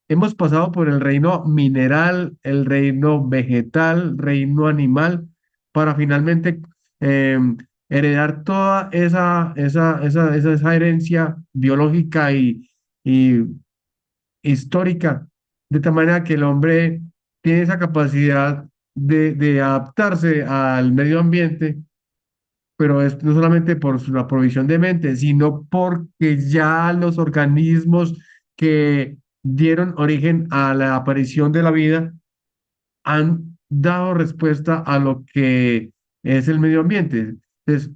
hemos pasado por el reino mineral, el reino vegetal, reino animal, para finalmente eh, heredar toda esa herencia biológica y histórica, de tal manera que el hombre tiene esa capacidad de adaptarse al medio ambiente, pero es no solamente por la provisión de mente, sino porque ya los organismos que dieron origen a la aparición de la vida han dado respuesta a lo que es el medio ambiente. Entonces,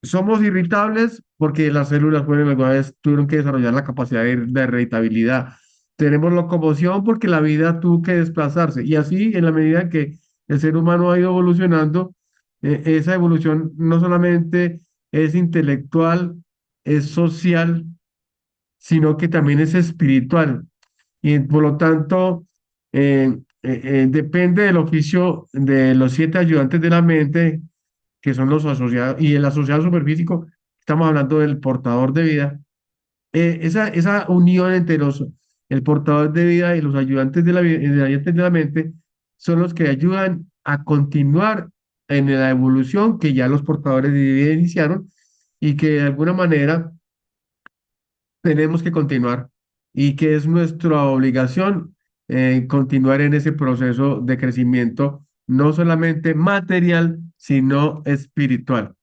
somos irritables porque las células fueron alguna vez tuvieron que desarrollar la capacidad de irritabilidad. Tenemos locomoción porque la vida tuvo que desplazarse. Y así, en la medida que el ser humano ha ido evolucionando, esa evolución no solamente es intelectual, es social, sino que también es espiritual. Y por lo tanto, depende del oficio de los 7 ayudantes de la mente, que son los asociados, y el asociado superfísico, estamos hablando del portador de vida. Esa unión entre el portador de vida y los ayudantes ayudantes de la mente son los que ayudan a continuar en la evolución que ya los portadores de vida iniciaron y que de alguna manera tenemos que continuar y que es nuestra obligación continuar en ese proceso de crecimiento, no solamente material, sino espiritual.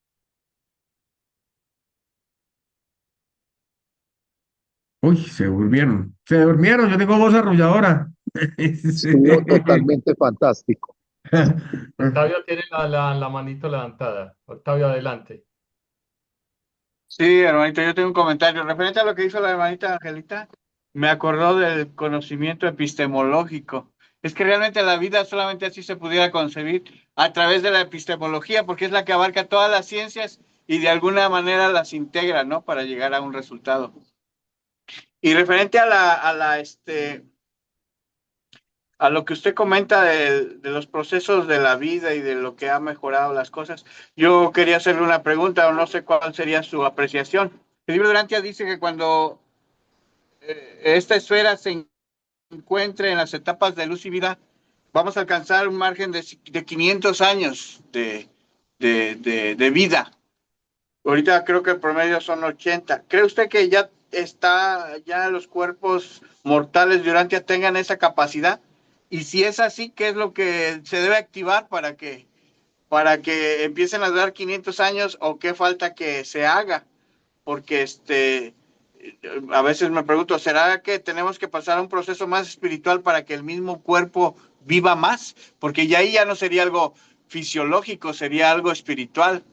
Uy, se durmieron, yo tengo voz arrulladora. Estuvo totalmente fantástico. Octavio tiene la manito levantada. Octavio, adelante. Sí, hermanito, yo tengo un comentario referente a lo que hizo la hermanita Angelita. Me acordó del conocimiento epistemológico. Es que realmente la vida solamente así se pudiera concebir a través de la epistemología, porque es la que abarca todas las ciencias y de alguna manera las integra, ¿no? Para llegar a un resultado. Y referente a lo que usted comenta de los procesos de la vida y de lo que ha mejorado las cosas, yo quería hacerle una pregunta, o no sé cuál sería su apreciación. El libro de Durantia dice que cuando esta esfera se encuentre en las etapas de luz y vida, vamos a alcanzar un margen de 500 años de vida. Ahorita creo que el promedio son 80. ¿Cree usted que ya los cuerpos mortales de Durantia tengan esa capacidad? Y si es así, ¿qué es lo que se debe activar para que empiecen a durar 500 años o qué falta que se haga? Porque a veces me pregunto, ¿será que tenemos que pasar a un proceso más espiritual para que el mismo cuerpo viva más? Porque ya ahí ya no sería algo fisiológico, sería algo espiritual.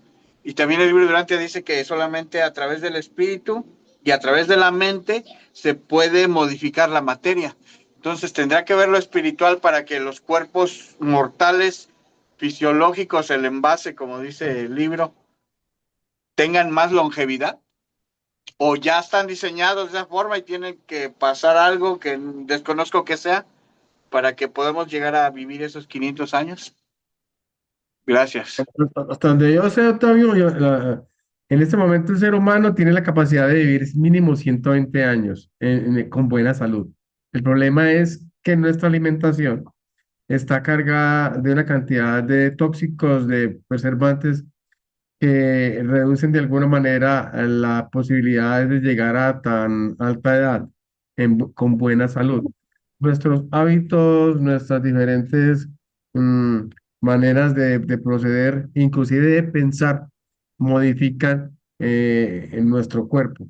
Y también el libro de Durantia dice que solamente a través del espíritu y a través de la mente se puede modificar la materia. Entonces tendrá que ver lo espiritual para que los cuerpos mortales fisiológicos, el envase, como dice el libro, tengan más longevidad. O ya están diseñados de esa forma y tienen que pasar algo que desconozco que sea para que podamos llegar a vivir esos 500 años. Gracias. Hasta donde yo sé, Octavio, en este momento el ser humano tiene la capacidad de vivir mínimo 120 años con buena salud. El problema es que nuestra alimentación está cargada de una cantidad de tóxicos, de preservantes que reducen de alguna manera la posibilidad de llegar a tan alta edad con buena salud. Nuestros hábitos, nuestras diferentes mm, maneras de proceder, inclusive de pensar, modifican en nuestro cuerpo.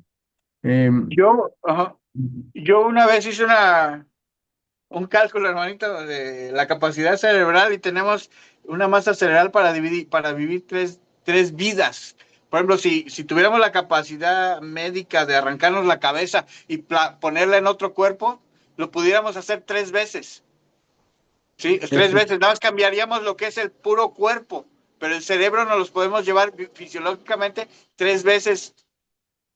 Em, Yo una vez hice un cálculo, hermanito, de la capacidad cerebral y tenemos una masa cerebral para vivir tres vidas. Por ejemplo, si tuviéramos la capacidad médica de arrancarnos la cabeza y ponerla en otro cuerpo, lo pudiéramos hacer 3 veces. Sí, 3 veces. Nada más cambiaríamos lo que es el puro cuerpo, pero el cerebro nos los podemos llevar fisiológicamente 3 veces,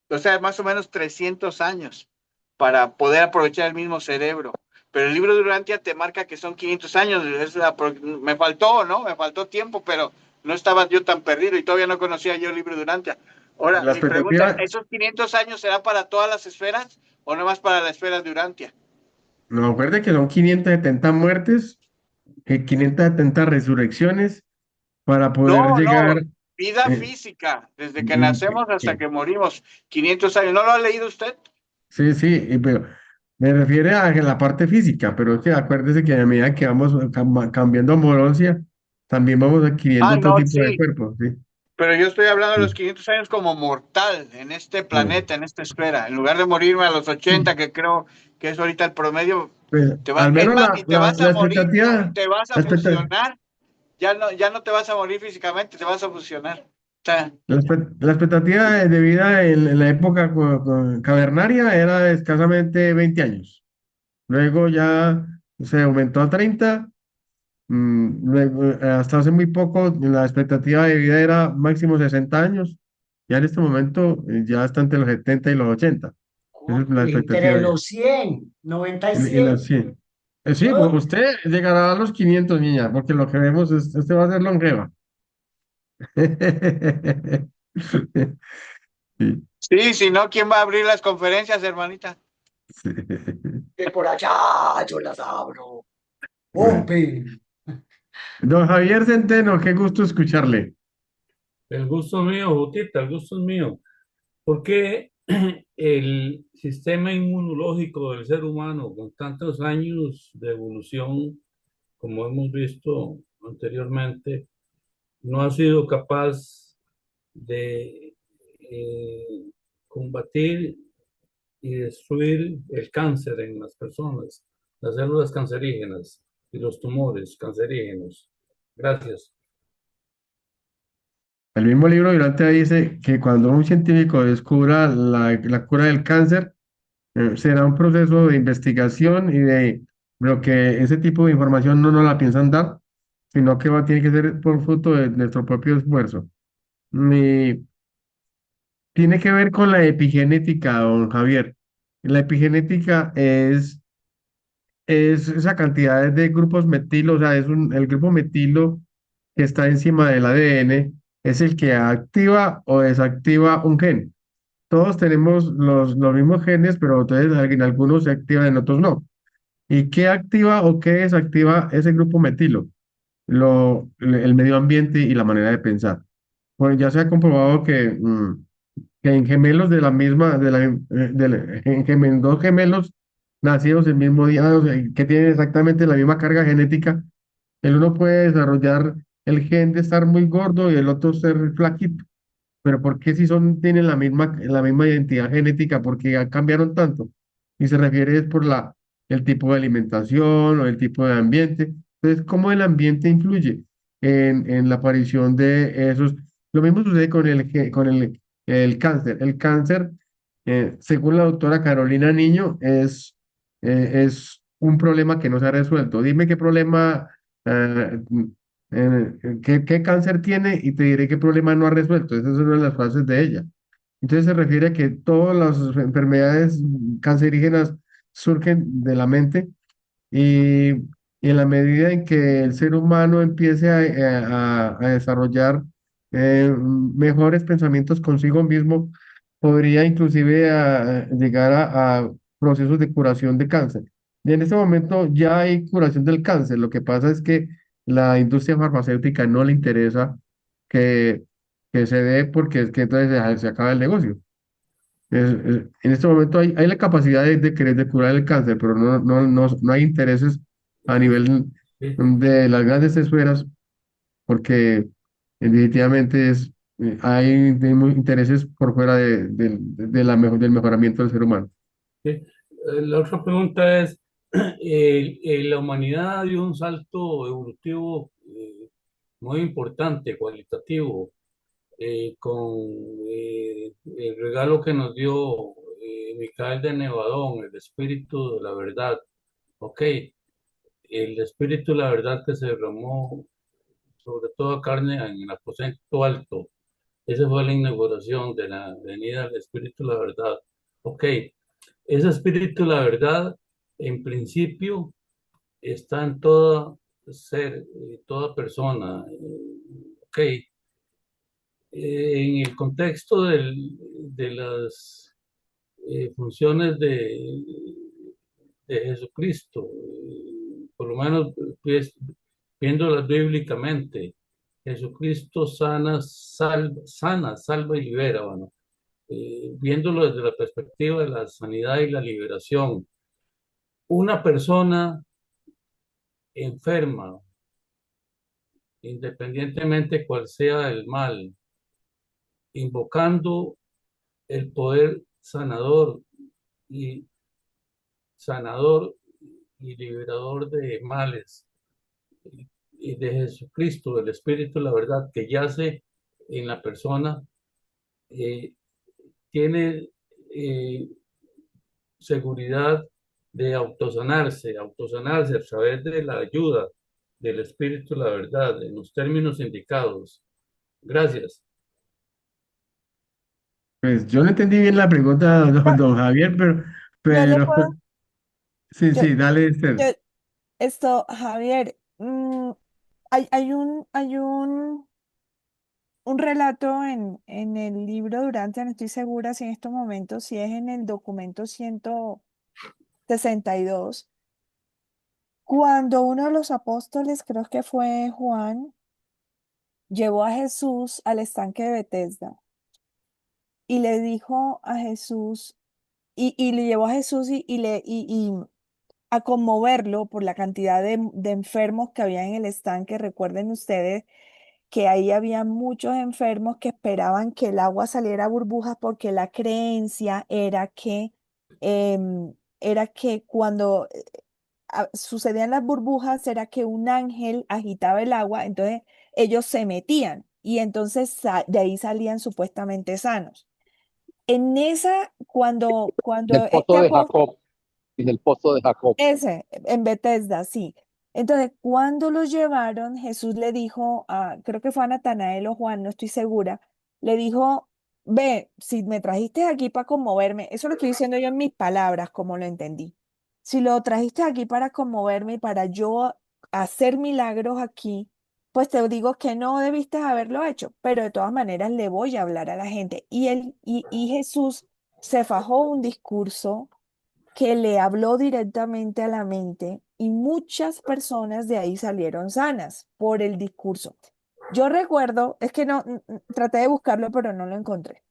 o sea, más o menos 300 años para poder aprovechar el mismo cerebro. Pero el libro de Durantia te marca que son 500 años. Me faltó, ¿no? Me faltó tiempo, pero no estaba yo tan perdido y todavía no conocía yo el libro de Durantia. Ahora, la mi pregunta, expectativa, ¿esos 500 años será para todas las esferas o no más para la esfera de Durantia? no, acuerde que son 570 muertes, 570 resurrecciones para poder No, llegar. vida eh, física, desde que mm, nacemos hasta eh, que morimos, 500 años. ¿No lo ha leído usted? Sí, sí, pero me refiere a la parte física, pero es que acuérdese que a medida que vamos cambiando amorosia, también vamos adquiriendo otro No, tipo de sí, cuerpo, ¿sí? pero yo estoy hablando de los Sí. 500 años como mortal en este Ah, planeta, en esta esfera. En lugar de morirme a los 80, que creo que es ahorita el promedio, pues, al es menos más, ni te vas la a morir, expectativa, te vas a la expectativa, fusionar. Ya no te vas a morir físicamente, te vas a fusionar. Está- La expectativa de vida en la época cavernaria era de escasamente 20 años. Luego ya se aumentó a 30. Luego, hasta hace muy poco, la expectativa de vida era máximo 60 años. Ya en este momento ya está entre los 70 y los 80. Esa es la expectativa Entre de vida. los 100, 90 y Y los 100. 100. Sí, ¡Oh! usted llegará a los 500, niña, porque lo que vemos es, este va a ser longeva. Sí, Sí, si no, ¿quién va a abrir las conferencias, hermanita? sí. De por allá yo las abro. Bueno. Open. Don Javier Centeno, qué gusto escucharle. El gusto es mío, Jutita, el gusto es mío. Porque el sistema inmunológico del ser humano, con tantos años de evolución, como hemos visto anteriormente, no ha sido capaz de combatir y destruir el cáncer en las personas, las células cancerígenas y los tumores cancerígenos? Gracias. El mismo libro Durante dice que cuando un científico descubra la cura del cáncer, será un proceso de investigación y de lo que ese tipo de información no nos la piensan dar, sino que tiene que ser por fruto de nuestro propio esfuerzo. Y tiene que ver con la epigenética, don Javier. La epigenética es esa cantidad de grupos metilo, o sea, el grupo metilo que está encima del ADN, es el que activa o desactiva un gen. Todos tenemos los mismos genes, pero entonces en algunos se activan, en otros no. ¿Y qué activa o qué desactiva ese grupo metilo? El medio ambiente y la manera de pensar. Pues ya se ha comprobado que en gemelos de la misma, en dos gemelos nacidos el mismo día, o sea, que tienen exactamente la misma carga genética, el uno puede desarrollar el gen de estar muy gordo y el otro ser flaquito. Pero ¿por qué si tienen la misma identidad genética? Porque ya cambiaron tanto. Y se refiere es por el tipo de alimentación o el tipo de ambiente. Entonces, ¿cómo el ambiente influye en la aparición de esos? Lo mismo sucede con el cáncer. El cáncer, según la doctora Carolina Niño, es un problema que no se ha resuelto. Dime qué problema, qué cáncer tiene y te diré qué problema no ha resuelto. Esa es una de las frases de ella. Entonces se refiere a que todas las enfermedades cancerígenas surgen de la mente y, y en la medida en que el ser humano empiece a desarrollar mejores pensamientos consigo mismo, podría inclusive llegar a procesos de curación de cáncer. Y en este momento ya hay curación del cáncer. Lo que pasa es que la industria farmacéutica no le interesa que, que se dé porque es que entonces se acaba el negocio. En este momento hay la capacidad de querer de curar el cáncer, pero no hay intereses a nivel Sí. de las grandes esferas, porque definitivamente hay intereses por fuera del mejoramiento del ser humano. Sí. La otra pregunta es, la humanidad dio un salto evolutivo muy importante, cualitativo, con el regalo que nos dio Micael de Nevadón, el espíritu de la verdad. Ok, el espíritu de la verdad que se derramó sobre toda carne en el aposento alto. Esa fue la inauguración de la venida del espíritu de la verdad. Ok, ese espíritu de la verdad, en principio, está en todo ser, toda persona. Ok, en el contexto de las funciones de Jesucristo, por lo menos pues, viéndolas bíblicamente, Jesucristo sana, salva y libera. Bueno, viéndolo desde la perspectiva de la sanidad y la liberación, una persona enferma, independientemente cuál sea el mal, invocando el poder y sanador y liberador de males y de Jesucristo, del Espíritu, la verdad, que yace en la persona tiene seguridad de autosanarse a través de la ayuda del Espíritu, la verdad, en los términos indicados. Gracias. Pues yo no entendí bien la pregunta, Yo, don Javier, pero, yo le pero puedo, sí, yo, sí, dale, yo, Esther. Javier, hay un relato en el libro Durante, no estoy segura si en estos momentos, si es en el documento 162, cuando uno de los apóstoles, creo que fue Juan, llevó a Jesús al estanque de Betesda y le dijo a Jesús, y le llevó a Jesús y a conmoverlo por la cantidad de enfermos que había en el estanque. Recuerden ustedes que ahí había muchos enfermos que esperaban que el agua saliera a burbujas porque la creencia era que cuando sucedían las burbujas era que un ángel agitaba el agua, entonces ellos se metían y entonces de ahí salían supuestamente sanos. En esa, cuando Del este pozo de apóstol, Jacob y del pozo de Jacob. ese, en Bethesda, sí. Entonces, cuando lo llevaron, Jesús le dijo, creo que fue a Natanael o Juan, no estoy segura, le dijo, ve, si me trajiste aquí para conmoverme, eso lo estoy diciendo yo en mis palabras, como lo entendí. Si lo trajiste aquí para conmoverme y para yo hacer milagros aquí, pues te digo que no debiste haberlo hecho, pero de todas maneras le voy a hablar a la gente. Y Jesús se fajó un discurso que le habló directamente a la mente y muchas personas de ahí salieron sanas por el discurso. Yo recuerdo, es que no, traté de buscarlo, pero no lo encontré.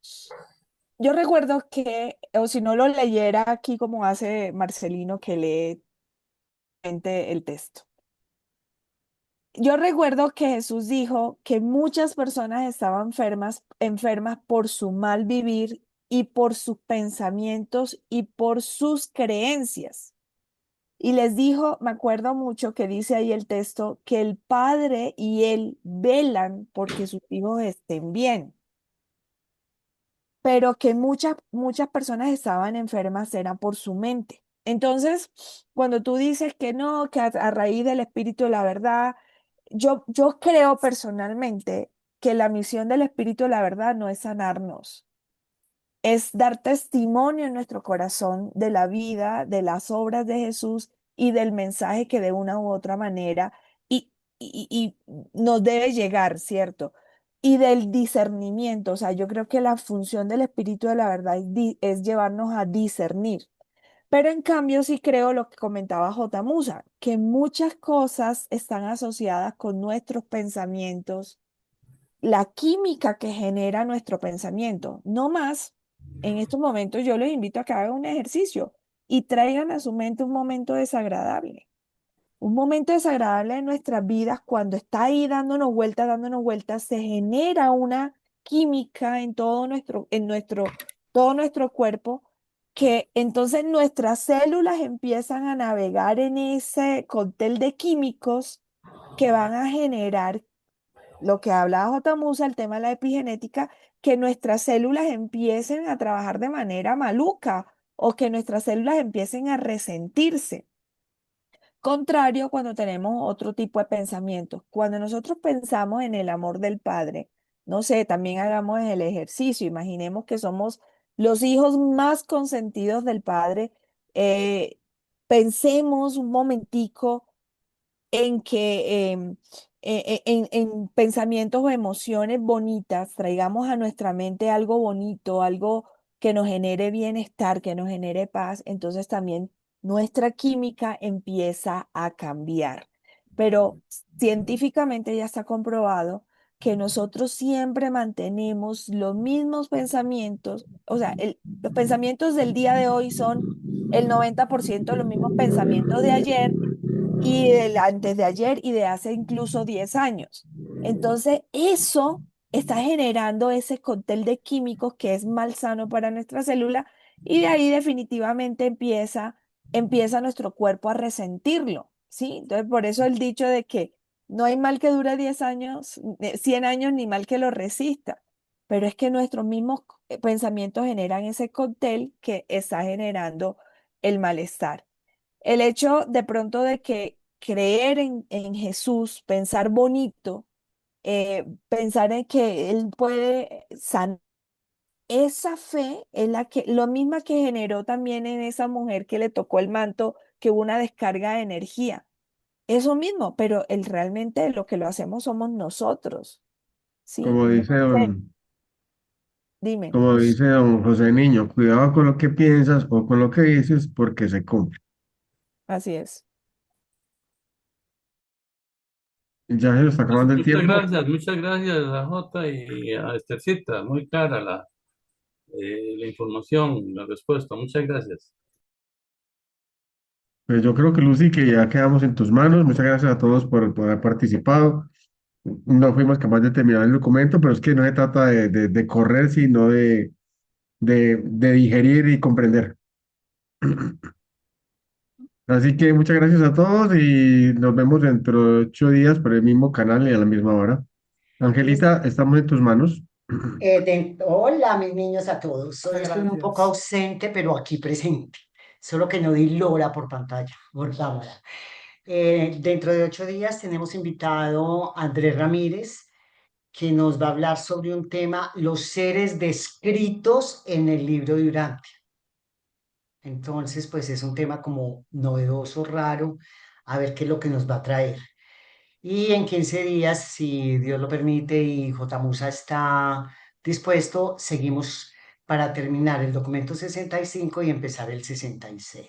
Yo recuerdo que, o si no lo leyera aquí como hace Marcelino, que lee el texto. Yo recuerdo que Jesús dijo que muchas personas estaban enfermas por su mal vivir y por sus pensamientos y por sus creencias. Y les dijo, me acuerdo mucho que dice ahí el texto, que el padre y él velan porque sus hijos estén bien, pero que muchas personas estaban enfermas era por su mente. Entonces, cuando tú dices que no, que a raíz del Espíritu de la verdad, yo creo personalmente que la misión del Espíritu de la verdad no es sanarnos, es dar testimonio en nuestro corazón de la vida, de las obras de Jesús y del mensaje que de una u otra manera y nos debe llegar, ¿cierto? Y del discernimiento, o sea, yo creo que la función del Espíritu de la verdad es llevarnos a discernir. Pero en cambio sí creo lo que comentaba J. Musa, que muchas cosas están asociadas con nuestros pensamientos, la química que genera nuestro pensamiento. No más, en estos momentos yo les invito a que hagan un ejercicio y traigan a su mente un momento desagradable. Un momento desagradable en nuestras vidas, cuando está ahí dándonos vueltas, se genera una química en todo nuestro cuerpo, que entonces nuestras células empiezan a navegar en ese cóctel de químicos que van a generar lo que hablaba J. Musa, el tema de la epigenética, que nuestras células empiecen a trabajar de manera maluca o que nuestras células empiecen a resentirse. Contrario cuando tenemos otro tipo de pensamientos. Cuando nosotros pensamos en el amor del Padre, no sé, también hagamos el ejercicio. Imaginemos que somos los hijos más consentidos del Padre. eh, Pensemos un momentico en que en pensamientos o emociones bonitas traigamos a nuestra mente algo bonito, algo que nos genere bienestar, que nos genere paz, entonces también nuestra química empieza a cambiar. Pero científicamente ya está comprobado que nosotros siempre mantenemos los mismos pensamientos, o sea, los pensamientos del día de hoy son el 90% de los mismos pensamientos de ayer y del antes de ayer y de hace incluso 10 años. Entonces, eso está generando ese cóctel de químicos que es malsano para nuestra célula y de ahí definitivamente empieza nuestro cuerpo a resentirlo, ¿sí? Entonces, por eso el dicho de que No hay mal que dure 10 años, 100 años, ni mal que lo resista. Pero es que nuestros mismos pensamientos generan ese cóctel que está generando el malestar. El hecho de pronto de que creer en Jesús, pensar bonito, pensar en que Él puede sanar, esa fe es lo misma que generó también en esa mujer que le tocó el manto, que hubo una descarga de energía. Eso mismo, pero realmente lo que lo hacemos somos nosotros. ¿Sí? Como No dice sé, don, dime. como dice don José Niño, cuidado con lo que piensas o con lo que dices porque se cumple. Así es. Ya se nos está acabando el tiempo. Muchas gracias a Jota y a Estercita, muy clara la información, la respuesta, muchas gracias. Pues yo creo que Lucy, que ya quedamos en tus manos. Muchas gracias a todos por haber participado. No fuimos capaces de terminar el documento, pero es que no se trata de correr, sino de digerir y comprender. Así que muchas gracias a todos y nos vemos dentro de 8 días por el mismo canal y a la misma hora. Es- Angelita, estamos en tus manos. Hola, mis niños a todos. Hoy estoy un poco ausente, pero aquí presente. Solo que no di Lola por pantalla, por cámara. Dentro de 8 días tenemos invitado a Andrés Ramírez, que nos va a hablar sobre un tema, los seres descritos en el libro de Urantia. Entonces, pues es un tema como novedoso, raro, a ver qué es lo que nos va a traer. Y en 15 días, si Dios lo permite y J. Musa está dispuesto, seguimos para terminar el documento 65 y empezar el 66.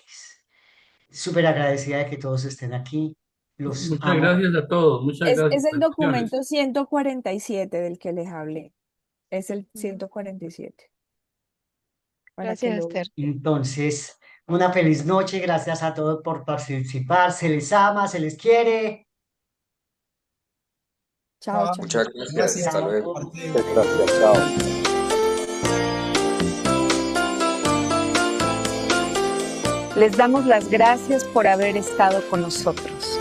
Súper agradecida de que todos estén aquí. Los Muchas amo. gracias a todos, muchas gracias. Es el Bendiciones. documento 147 del que les hablé. Es el 147. Para que Gracias, lo Esther. Entonces, una feliz noche. Gracias a todos por participar. Se les ama, se les quiere. Chao, chao. Muchas gracias, hasta luego. Gracias, chao. Les damos las gracias por haber estado con nosotros.